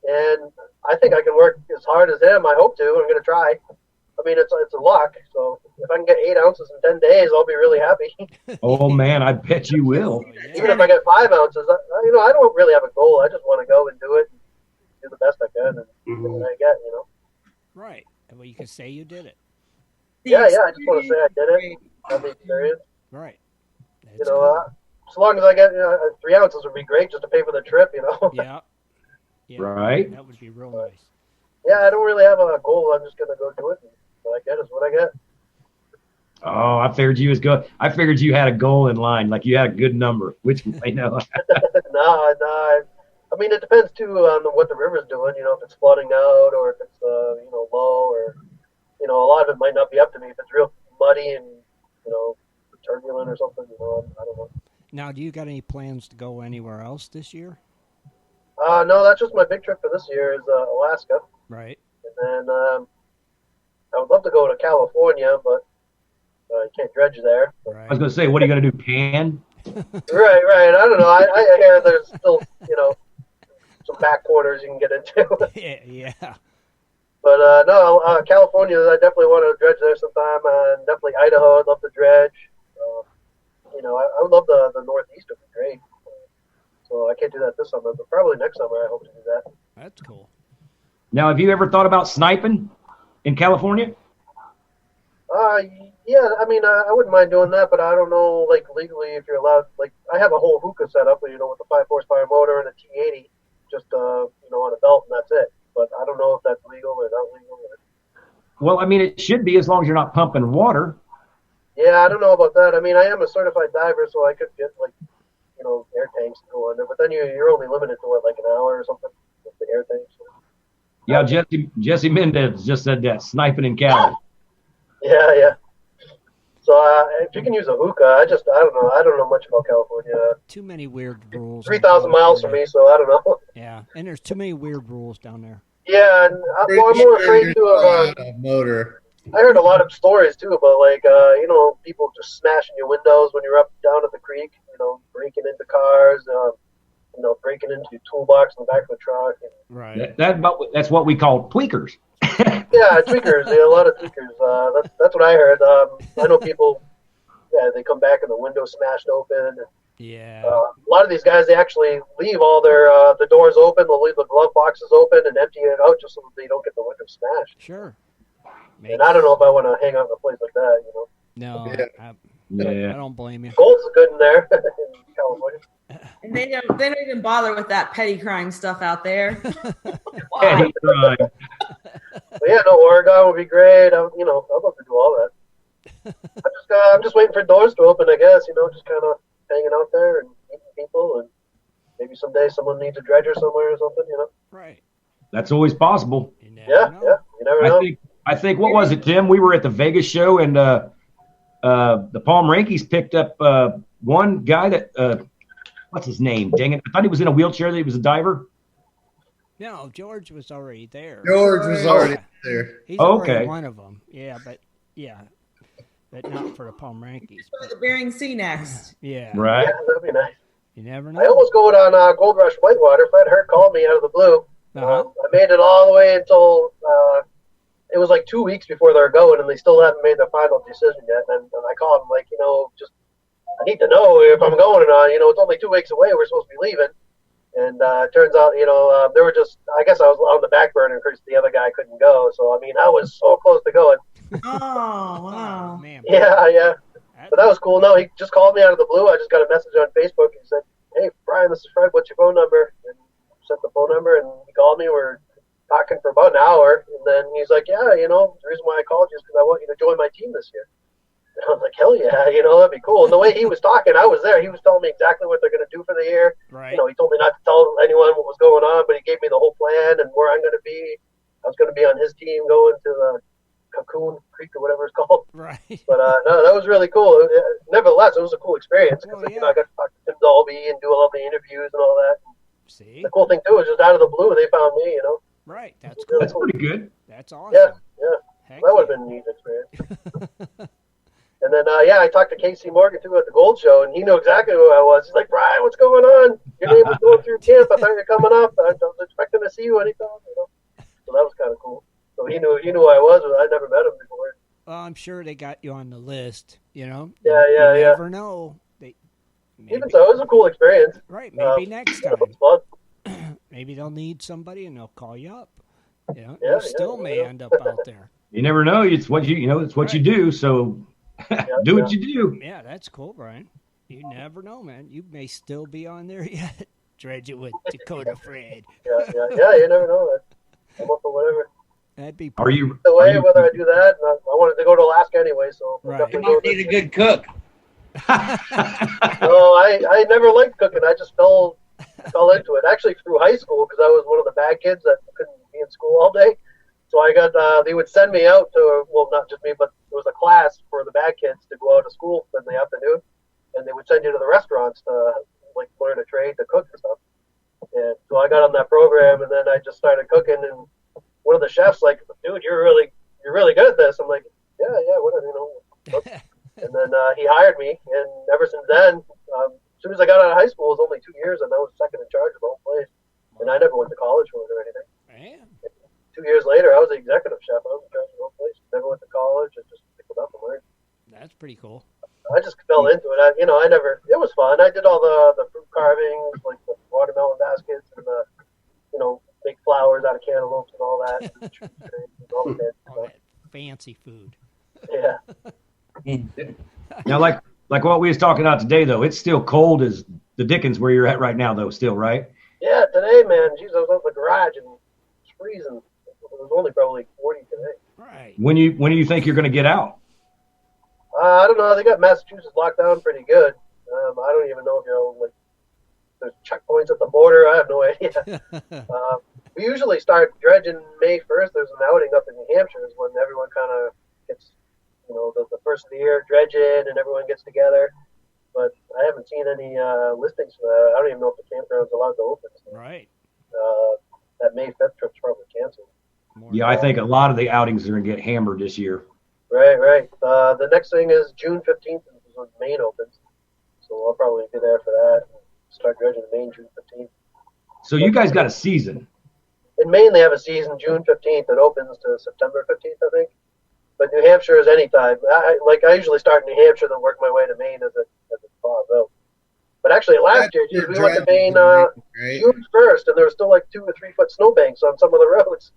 And I think I can work as hard as him. I hope to. I'm going to try. I mean, it's a luck. So if I can get 8 ounces in 10 days, I'll be really happy. Oh man, I bet you will. Even if I get 5 ounces, I don't really have a goal. I just want to go and do it, and do the best I can, and see what I get. Right. Well, you can say you did it. Yeah. I just want to say I did it. Have the experience. Right. As long as I get 3 ounces would be great, just to pay for the trip. Yeah. Right. That would be real nice. Yeah, I don't really have a goal. I'm just gonna go do it. And what I get is what I get. Oh, I figured you was good. I figured you had a goal in line, like you had a good number, which I know. No. I mean, it depends too on what the river's doing. If it's flooding out or if it's low, or a lot of it might not be up to me. If it's real muddy and turbulent or something, I don't know. Now, do you got any plans to go anywhere else this year? No, that's just my big trip for this year is Alaska. Right. And then I would love to go to California, but you can't dredge there. Right. I was gonna say, what are you gonna do? Pan? Right. I don't know. I hear there's still, some back corners you can get into. Yeah. But no, California, I definitely want to dredge there sometime. And definitely Idaho, I'd love to dredge. I would love the Northeast would be great. So I can't do that this summer, but probably next summer I hope to do that. That's cool. Now, have you ever thought about sniping in California? Yeah, I mean, I wouldn't mind doing that, but I don't know, like, legally if you're allowed. Like, I have a whole hookah set up, with a 5 horsepower motor and a T80, just, on a belt, and that's it. But I don't know if that's legal or not legal. Well, I mean, it should be as long as you're not pumping water. Yeah, I don't know about that. I mean, I am a certified diver, so I could get, like, air tanks to go under. But then you're only limited to, like an hour or something with the air tanks. Yeah, Jesse Mendez just said that, sniping in Cali. Yeah. So if you can use a hookah, I don't know. I don't know much about California. Too many weird rules. 3,000 miles from me, so I don't know. Yeah, and there's too many weird rules down there. Yeah, and I'm more afraid to a motor. I heard a lot of stories too about people just smashing your windows when you're up down at the creek. Breaking into cars. Breaking into your toolbox in the back of the truck. Right. That's what we call tweakers. Yeah, tweakers. Yeah, a lot of tweakers. That's what I heard. I know people. Yeah, they come back and the window smashed open. Yeah. A lot of these guys, they actually leave all their the doors open. They'll leave the glove boxes open and empty it out just so that they don't get the window smashed. Sure. And I don't know if I want to hang out in a place like that. No. Yeah. I don't blame you. Gold's good in there in California. And they don't even bother with that petty crime stuff out there. Petty crime. But yeah, Oregon would be great. I'd love to do all that. I'm just waiting for doors to open, I guess. Just kind of hanging out there and meeting people, and maybe someday someone needs a dredger somewhere or something. Right. That's always possible. Yeah. You never know. I think what was it, Tim? We were at the Vegas show, and the Palm Rankies picked up one guy that what's his name? Dang it! I thought he was in a wheelchair. That he was a diver. No, George was already there. George was already there. He's Okay. already one of them. But not for the Palm Rankies. For the Bering Sea next. Yeah. Right. Yeah, that'd be nice. You never know. I almost go on Gold Rush Whitewater. Fred Hurt called me out of the blue. Uh-huh. I made it all the way until it was like 2 weeks before they were going, and they still haven't made their final decision yet. And I called them I need to know if I'm going or not. It's only 2 weeks away. We're supposed to be leaving. And it turns out, they were I guess I was on the back burner because the other guy couldn't go. So, I was so close to going. Oh, wow. Man. Yeah. But that was cool. No, he just called me out of the blue. I just got a message on Facebook. He said, "Hey, Brian, this is Fred. What's your phone number?" And sent the phone number, and he called me. We're talking for about an hour. And then he's like, "Yeah, the reason why I called you is because I want you to join my team this year." And I was like, "Hell yeah, that'd be cool." And the way he was talking, I was there. He was telling me exactly what they're going to do for the year. Right. He told me not to tell anyone what was going on, but he gave me the whole plan and where I'm going to be. I was going to be on his team going to the Cocoon Creek or whatever it's called. Right. But no, that was really cool. Nevertheless, it was a cool experience because Well, yeah. I got to talk to Tim Dolby and do all the interviews and all that. See? The cool thing too is just out of the blue they found me. Right. That's Really cool. That's pretty good. That's awesome. Yeah. Heck That would have been a neat experience. And then I talked to Casey Morgan too at the Gold Show, and he knew exactly who I was. He's like, "Brian, what's going on? Your name was going through camp. I thought you were coming up. I was expecting to see you anytime." So that was kind of cool. So he knew who I was, but I'd never met him before. Well, I'm sure they got you on the list, Yeah. You never know. Even so, it was a cool experience. Right. Maybe next It was time. fun. Maybe they'll need somebody and they'll call you up. You Yeah, still may yeah. end up out there. You never know. It's what it's what you do. So do what you do. Yeah, that's cool, Brian. You never know, man. You may still be on there yet. Dredge it with Dakota Fred. Yeah. You never know. I'm up for whatever. That'd be Are you? The way whether I do that, and I wanted to go to Alaska anyway, so Right. You might need a good cook. No, I never liked cooking. I just fell into it. Actually, through high school, because I was one of the bad kids that couldn't be in school all day. So I got they would send me out to, well, not just me, but there was a class for the bad kids to go out to school in the afternoon, and they would send you to the restaurants to learn a trade to cook and stuff. And so I got on that program, and then I just started cooking. And one of the chefs "Dude, you're really good at this." I'm like, "Yeah, whatever, And then he hired me, and ever since then, as soon as I got out of high school, it was only 2 years, and I was second in charge of the whole place. And I never went to college for it or anything. Man. 2 years later, I was the executive chef. I was in charge of the whole place. Never went to college. I just picked it up and learned. That's pretty cool. I just fell into it. I never. It was fun. I did all the fruit carvings, like the watermelon baskets, and make flowers out of cantaloupes and all that. And all the All that fancy food. Yeah. Now, like what we was talking about today, though, it's still cold as the dickens where you're at right now, though. Still, right? Yeah. Today, man. Jeez, I was out in the garage and it's freezing. It was only probably 40 today. Right. When do you think you're going to get out? I don't know. They got Massachusetts locked down pretty good. I don't even know if there's checkpoints at the border. I have no idea. We usually start dredging May 1st. There's an outing up in New Hampshire is when everyone kind of gets, the first of the year dredging and everyone gets together. But I haven't seen any listings for that. I don't even know if the campground's allowed to open. So, Right. That May 5th trip's probably canceled. Yeah, I think a lot of the outings are going to get hammered this year. Right. The next thing is June 15th is when Maine opens. So I'll probably be there for that. Start dredging in Maine June 15th. So you guys got a season. In Maine, they have a season June 15th. It opens to September 15th, I think. But New Hampshire is any time. I usually start in New Hampshire, then work my way to Maine as it thaws out. But actually, last year, we went to Maine June 1st, and there was still like 2 or 3 foot snowbanks on some of the roads.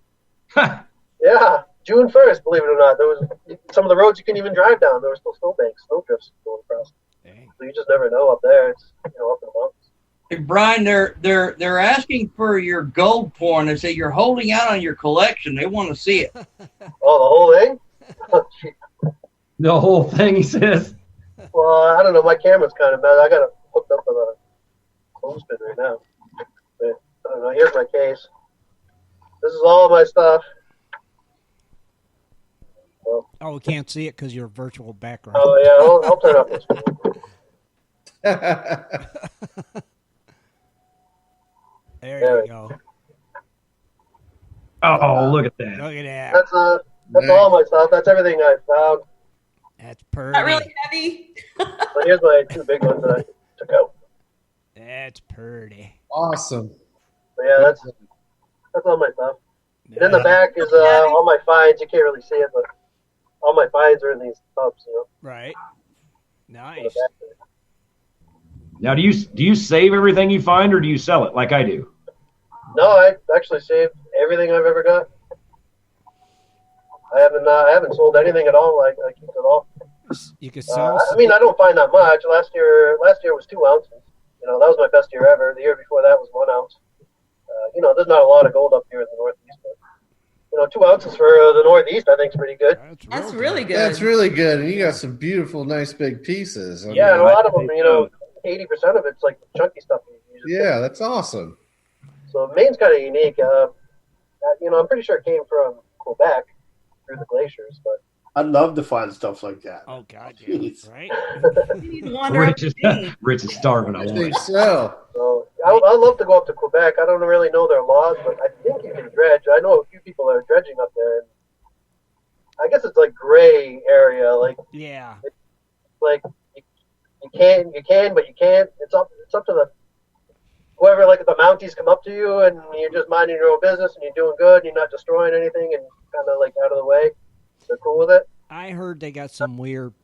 Yeah, June 1st, believe it or not. There was some of the roads you couldn't even drive down. There were still snowbanks, snowdrifts going across. Dang. So you just never know up there. It's up in the mountains. Hey, Brian, they're asking for your gold porn. They say you're holding out on your collection. They want to see it. Oh, the whole thing? The whole thing, he says. Well, I don't know. My camera's kind of bad. I got it hooked up with a clothespin right now. But, I don't know. Here's my case. This is all my stuff. Well, Oh, we can't see it because you're virtual background. oh, yeah. I'll turn off this one. There you go. Oh, look at that. Look at that. That's all my stuff. That's everything I found. That's pretty. Not really heavy. So here's my 2 big ones that I took out. That's pretty. Awesome. So yeah, that's all my stuff. And in the back is all my finds. You can't really see it, but all my finds are in these tubs, Right. in the Nice. back there. Now, do you save everything you find, or do you sell it like I do? No, I actually saved everything I've ever got. I haven't sold anything at all. I keep it all. You could sell. I mean, I don't find that much. Last year was 2 ounces. That was my best year ever. The year before that was 1 ounce. There's not a lot of gold up here in the Northeast, but 2 ounces for the Northeast, I think, is pretty good. That's really good. That's really good, and you got some beautiful, nice big pieces. Yeah, and a lot of them, 80% of it's like chunky stuff. Yeah, that's awesome. So Maine's kind of unique. I'm pretty sure it came from Quebec through the glaciers, but I'd love to find stuff like that. Oh God, yeah. Jeez. Right. You need to wander up Rich is starving. I I want think it. so. So I'd love to go up to Quebec. I don't really know their laws, but I think you can dredge. I know a few people that are dredging up there. And I guess it's like gray area. Like Yeah. you can, but you can't. It's up to the whoever. Like the Mounties come up to you, and you're just minding your own business, and you're doing good, and you're not destroying anything, and kind of like out of the way. They're cool with it. I heard they got some weird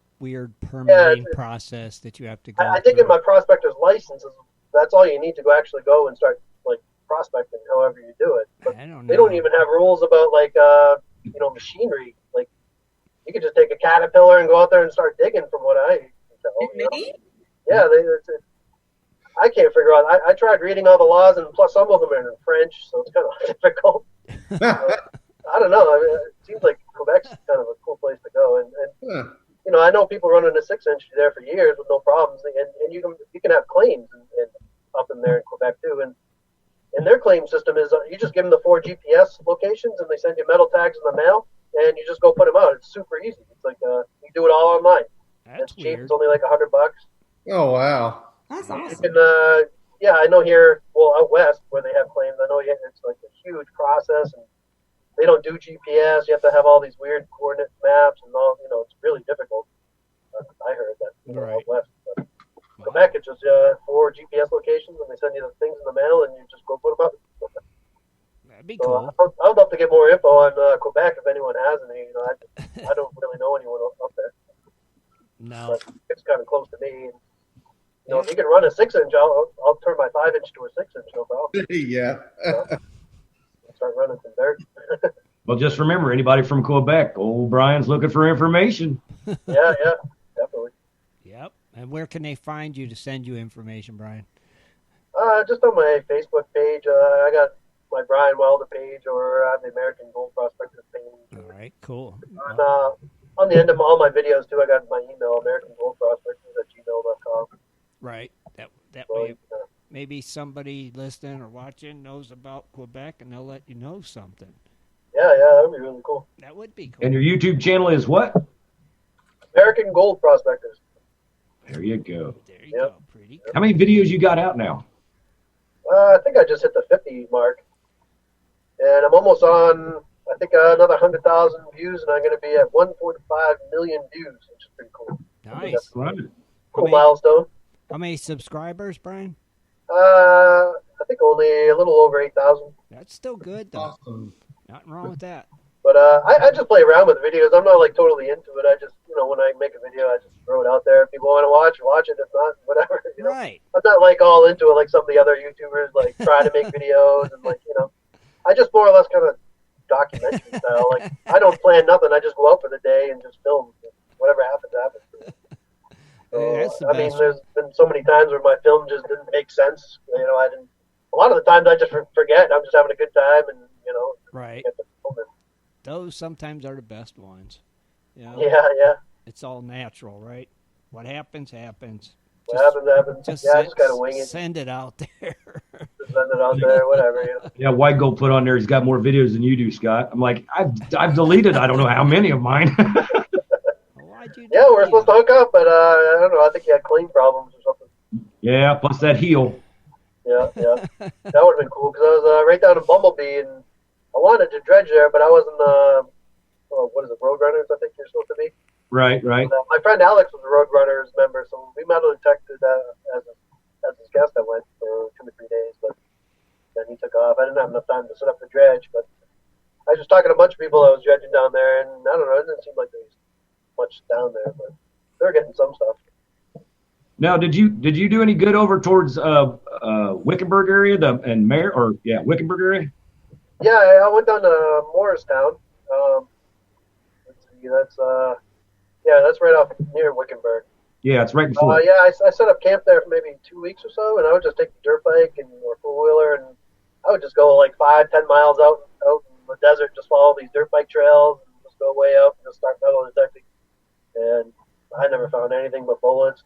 permitting process that you have to go. I think in my prospector's license, that's all you need to go actually go and start like prospecting. However you do it, but I don't know. they don't even have rules about like machinery. Like you could just take a caterpillar and go out there and start digging. From what I can tell, Maine? Yeah, I can't figure out. I tried reading all the laws, and plus some of them are in French, so it's kind of difficult. I don't know. I mean, it seems like Quebec's kind of a cool place to go, and I know people running a 6-inch there for years with no problems, and you can have claims up in there in Quebec too, and their claim system is you just give them the 4 GPS locations, and they send you metal tags in the mail, and you just go put them out. It's super easy. It's like you do it all online. That's It's cheap. weird. It's only like $100. Oh wow. That's You awesome. can, I know here, out west where they have claims, I know it's like a huge process, and they don't do GPS. You have to have all these weird coordinate maps, and all. It's really difficult. I heard that Right. out west. But Quebec, it's just 4 GPS locations, and they send you the things in the mail, and you just go put them up. That'd be So cool. I would love to get more info on Quebec if anyone has any. I don't really know anyone up there. No. But it's kind of close to me. And, you know, if you can run a 6-inch, I'll turn my 5-inch to a 6-inch, no problem. Yeah. Start running some dirt. Well, just remember, anybody from Quebec, old Brian's looking for information. Yeah, definitely. Yep. And where can they find you to send you information, Brian? Just on my Facebook page. I got my Brian Wilder page, or I have the American Gold Prospectors page. All right, cool. On the end of all my videos, too, I got my email, AmericanGoldProspectors@gmail.com. Right. That So, way, maybe somebody listening or watching knows about Quebec, and they'll let you know something. yeah, that would be really cool. That would be cool. And your YouTube channel is what? American Gold Prospectors. There you go. There you go. Pretty cool. How many videos you got out now? I think I just hit the 50 mark. And I'm almost on, I think, another 100,000 views, and I'm going to be at 1.5 million views, which is pretty cool. Nice. Right. Cool milestone. How many subscribers, Brian? I think only a little over 8,000. That's still good, though. Awesome. Nothing wrong with that. But I just play around with videos. I'm not like totally into it. I just, you know, when I make a video, I just throw it out there. If people want to watch it. If not, whatever. You know? Right. I'm not like all into it like some of the other YouTubers, like try to make videos and like, you know. I just more or less kind of documentary style. Like I don't plan nothing. I just go out for the day and just film. Whatever happens, happens. So, Hey, that's the I mean, best. there's been so many times where my film just didn't make sense. You know, I didn't. A lot of the times I just forget. I'm just having a good time, and you know. Right. Get the film in. Those sometimes are the best ones. You know? Yeah. It's all natural, right? What happens, happens. What happens. Just Yeah, I just gotta wing it. Send it out there. Just send it out there, whatever. You know. Yeah, White Gold put on there. He's got more videos than you do, Scott. I'm like, I've deleted I don't know how many of mine. Why'd you do Yeah, we're that? supposed to hook up, but I don't know. I think he had clean problems or something. Yeah, plus that heel. Yeah. That would have been cool because I was right down in Bumblebee, and I wanted to dredge there, but I wasn't. What is it, Roadrunners? I think you're supposed to be. Right. My friend Alex was a Roadrunners member, so we met and texted as his guest. I went for 2 or 3 days, but then he took off. I didn't have enough time to set up the dredge, but I was just talking to a bunch of people that was dredging down there, and I don't know, it didn't seem like there was much down there, but they're getting some stuff. Now, did you do any good over towards Wickenburg area, Wickenburg area? Yeah, I went down to Morristown. Let's see, that's right off near Wickenburg. Yeah, it's right before. Yeah, I set up camp there for maybe 2 weeks or so, and I would just take the dirt bike or four-wheeler, and I would just go like 5-10 miles out in the desert, just follow these dirt bike trails, and just go way up and just start metal detecting. And I never found anything but bullets.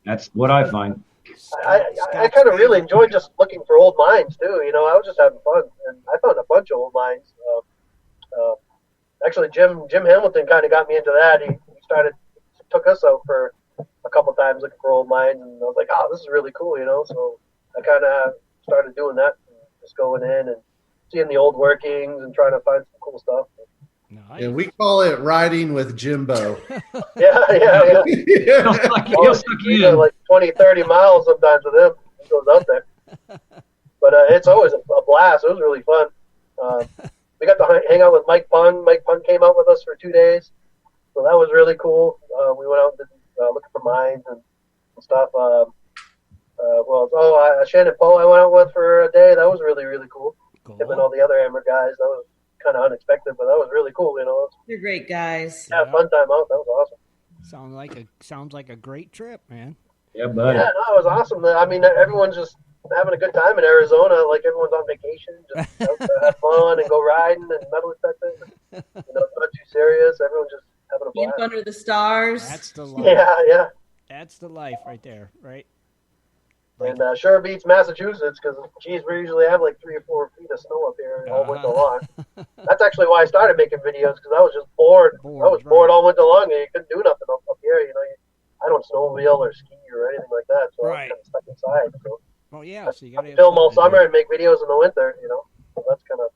That's what I find. I kind of really enjoyed just looking for old mines too. You know, I was just having fun, and I found a bunch of old mines. Actually, Jim Hamilton kind of got me into that. He took us out for a couple times looking for old mines, and I was like, oh, this is really cool, you know. So I kind of started doing that, just going in and seeing the old workings and trying to find some cool stuff. Nice. Yeah, we call it riding with Jimbo. Yeah. He'll suck We you go in. like 20, 30 miles sometimes with him. He goes out there. But it's always a blast. It was really fun. We got to hang out with Mike Pun. Mike Pun came out with us for 2 days. So that was really cool. We went out and looking for mines and stuff. Shannon Poe I went out with for a day. That was really, really cool. Him and all the other Hammer guys. That was kind of unexpected, but that was really cool. You know, You're great guys. Yeah, fun time out. That was awesome. Sounds like a great trip, man. Yeah, buddy. Yeah, no, it was awesome. I mean, everyone's just having a good time in Arizona. Like everyone's on vacation, just out to have fun and go riding and metal detecting. You know, not too serious. Everyone's just having a blast. Camp under the stars. That's the life. Yeah. That's the life right there, right? And sure beats Massachusetts because, geez, we usually have like 3 or 4 feet of snow up here all winter long. That's actually why I started making videos because I was just bored. I was bored all winter long and you couldn't do nothing up here. You know, I don't snowmobile or ski or anything like that, so I was kind of stuck inside. So well, yeah, so you got to film all summer and make videos in the winter. You know, so that's kind of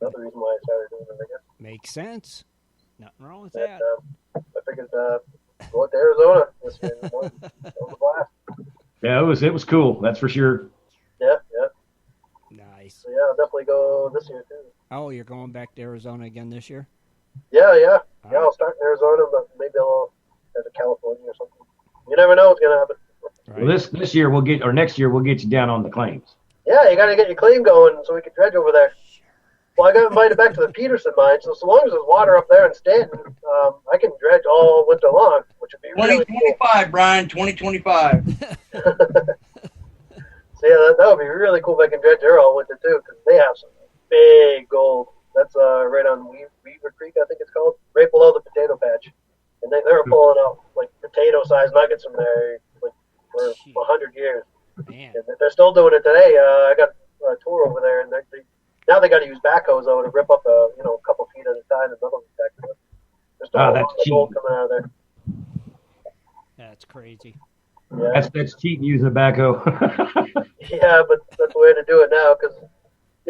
another reason why I started doing it. I guess makes sense. Nothing wrong with that. I figured go out to Arizona this year. It was a blast. Yeah, it was cool. That's for sure. Yeah. Nice. So yeah, I'll definitely go this year too. Oh, you're going back to Arizona again this year? Yeah. I'll start in Arizona, but maybe I'll to California or something. You never know what's gonna happen. Right. Well, this year next year we'll get you down on the claims. Yeah, you got to get your claim going so we can dredge over there. Well, I got invited back to the Peterson mine, so long as there's water up there in Stanton, I can dredge all winter long, which would be really cool. 2025, Brian, 2025. So yeah, that would be really cool if I can dredge there all winter too, because they have some big gold. That's right on Weaver Creek, I think it's called, right below the potato patch. And they were pulling out like potato-sized nuggets from there like for 100 years. Man. And they're still doing it today. I got a tour over there, and now they got to use backhoes though to rip up a couple feet at a time and metal detector. There's still a lot of gold coming out of there. That's crazy. Yeah. That's cheating using a backhoe. Yeah, but that's the way to do it now, because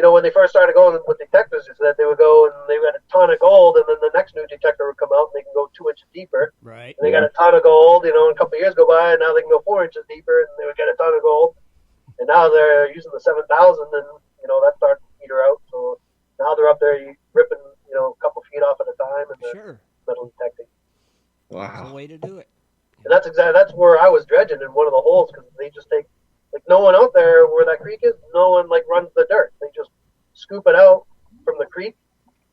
when they first started going with detectors, is that they would go and they got a ton of gold, and then the next new detector would come out and they can go 2 inches deeper. Right. And they got a ton of gold, and a couple of years go by, and now they can go 4 inches deeper, and they would get a ton of gold. And now they're using the 7,000, and that started to peter out. So now they're up there ripping a couple feet off at a time, and they're metal detecting. That's the way to do it. And that's where I was dredging in one of the holes, because they just take, like, no one out there where that creek is, no one like runs the dirt. They just scoop it out from the creek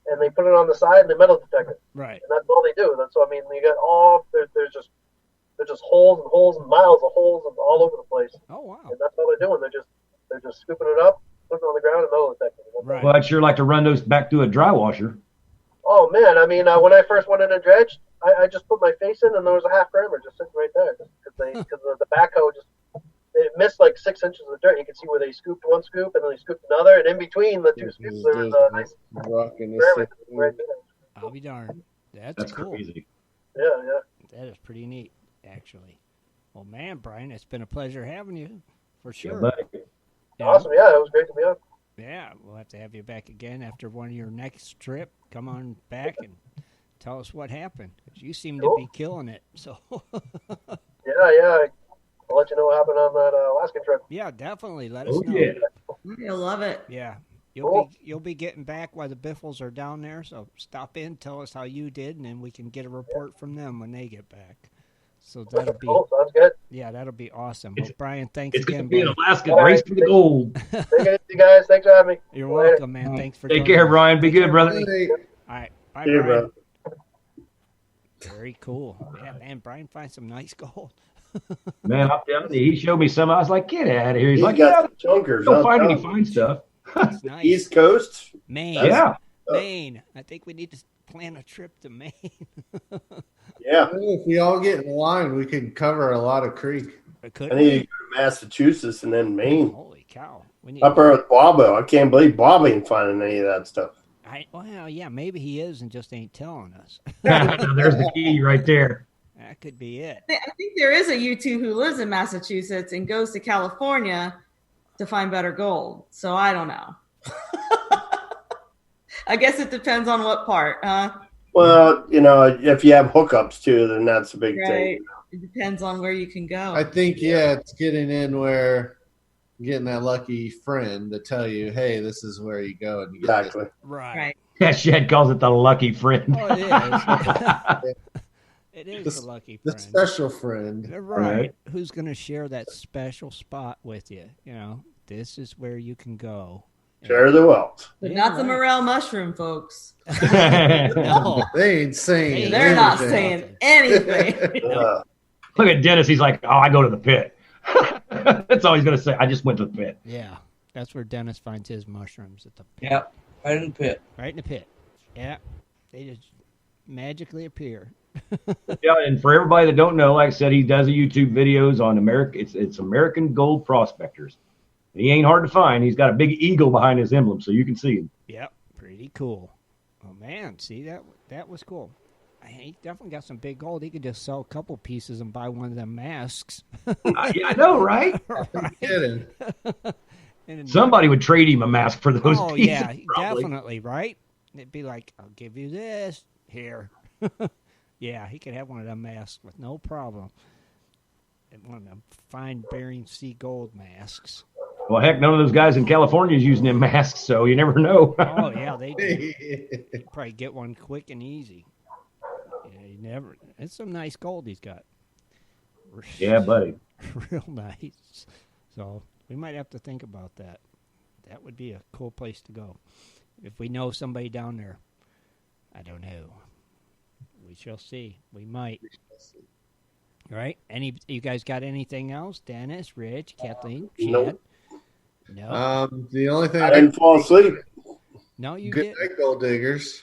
and they put it on the side and they metal detect it. Right. And that's all they do. That's what I mean. You got there's just holes and holes and miles of holes all over the place. Oh wow. And that's all they're doing. They're just scooping it up, putting it on the ground and metal detecting it. Right. Well, I'd sure like to run those back through a dry washer. Oh man, I mean, when I first went in and dredged, I just put my face in and there was a half grammer just sitting right there, because the backhoe it missed like 6 inches of dirt. You can see where they scooped one scoop and then they scooped another, and in between the two scoops there was a nice grammer right there. I'll be darned. That's cool. Crazy. Yeah. That is pretty neat, actually. Well, man, Brian, it's been a pleasure having you, for sure. Yeah, buddy. Awesome, yeah, it was great to be on. Yeah, we'll have to have you back again after one of your next trip. Come on back and tell us what happened. 'Cause you seem to be killing it. So. Yeah. I'll let you know what happened on that Alaskan trip. Yeah, definitely. Let us know. Yeah. I love it. Yeah. Cool. You'll be getting back while the Biffles are down there, so stop in, tell us how you did, and then we can get a report from them when they get back. So that'll be cool. Sounds good. Yeah, that'll be awesome. Well, Brian, thanks It's again. going to be an buddy. Alaskan race for the gold. Take it easy, guys. Thanks for having me. You're Later. welcome, man. Thanks for Take joining care, us. Brian. Be good, brother. All right. Bye, Here, Brian. bro. Very cool. Yeah, man, Brian finds some nice gold. Man, I'm telling you, he showed me some. I was like, get out of here. He's He's like, got yeah, some chunkers. don't I'm find any telling you. fine stuff. That's nice. East Coast. Maine. Yeah. Maine. I think we need to plan a trip to Maine. Yeah. If we all get in line, we can cover a lot of creek. Could I need to go to Massachusetts and then Maine. Holy cow. We need Up there with Bobo. I can't believe Bob ain't finding any of that stuff. well, yeah, maybe he is and just ain't telling us. There's the key right there. That could be it. I think there is a U2 who lives in Massachusetts and goes to California to find better gold. So I don't know. I guess it depends on what part, huh? Well, if you have hookups too, then that's a big Right. thing. It depends on where you can go. I think, it's getting in where getting that lucky friend to tell you, hey, this is where you go. And you get Exactly. Right. Right. That shed calls it the lucky friend. Oh, it is. It is the lucky the friend. special friend. Right. Right. Who's going to share that special spot with you? This is where you can go. Share the wealth. But Yeah, not the right. morel mushroom, folks. No. They ain't saying They're not anything. saying anything. Look at Dennis. He's like, I go to the pit. That's all he's going to say. I just went to the pit. Yeah. That's where Dennis finds his mushrooms at the pit. Yep, right in the pit. Right in the pit. Yeah. They just magically appear. Yeah, and for everybody that don't know, like I said, he does a YouTube videos on America. It's American Gold Prospectors. And he ain't hard to find. He's got a big eagle behind his emblem, so you can see him. Yep. Pretty cool. Oh, man. See, that was cool. He definitely got some big gold. He could just sell a couple pieces and buy one of them masks. Yeah, I know, right? Right? Kidding. And Somebody would trade him a mask for those Oh, pieces. yeah, probably. definitely, right? It'd be like, I'll give you this. Here. Yeah, he could have one of them masks with no problem. And one of them fine Bering Sea gold masks. Well, heck, none of those guys in California is using them masks, so you never know. Oh, yeah, they do. Probably get one quick and easy. Yeah, You never. It's some nice gold he's got. Yeah, buddy. Real nice. So we might have to think about that. That would be a cool place to go. If we know somebody down there, I don't know. We shall see. We might. All right. You guys got anything else? Dennis, Rich, Kathleen, Chad? Nope. No. The only thing I didn't fall asleep. No, you Good did. night, gold diggers.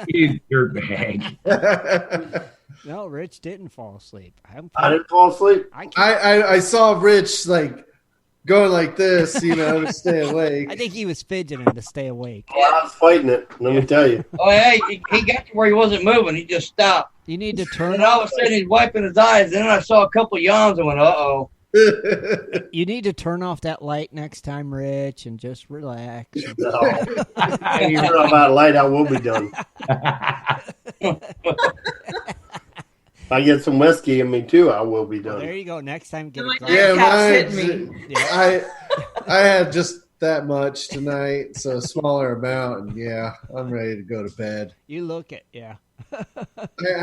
You dirtbag. No, Rich didn't fall asleep. I didn't fall asleep. I saw Rich like going like this, to stay awake. I think he was fidgeting to stay awake. Well, I was fighting it. Let me tell you. Oh, hey, he got to where he wasn't moving. He just stopped. You need to turn. And all of a sudden, he's wiping his eyes. And then I saw a couple yawns and went, "Uh-oh." You need to turn off that light next time, Rich, and just relax. No. If you turn off that light, I will be done. If I get some whiskey in me too, I will be Well, done. there you go. Next time, get a Like glass. Yeah, Cat's mine. hitting me. I had just that much tonight, so a smaller amount, and yeah, I'm ready to go to bed. You look at I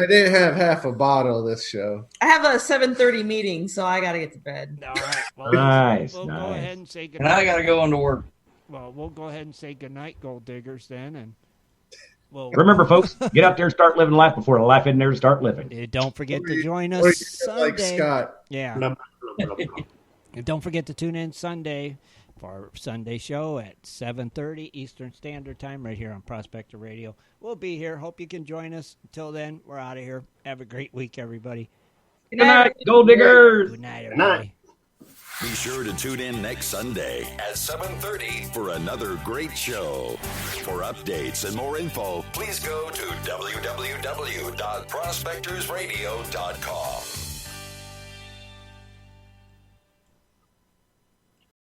didn't have half a bottle this show. I have a 7:30 meeting, so I got to get to bed. All right. Well, Nice, We'll go nice. ahead and say good And I night. got to go into work. Well, we'll go ahead and say good night, gold diggers, then, and we'll. Remember, folks, get out there and start living life before the life isn't there to start living. Don't forget to join Or us you get like Sunday. Scott. Yeah. And don't forget to tune in Sunday for our Sunday show at 7:30 Eastern Standard Time right here on Prospector Radio. We'll be here. Hope you can join us. Until then, we're out of here. Have a great week, everybody. Good night, gold diggers. Good night, Good night. everybody. Be sure to tune in next Sunday at 7:30 for another great show. For updates and more info, please go to www.prospectorsradio.com.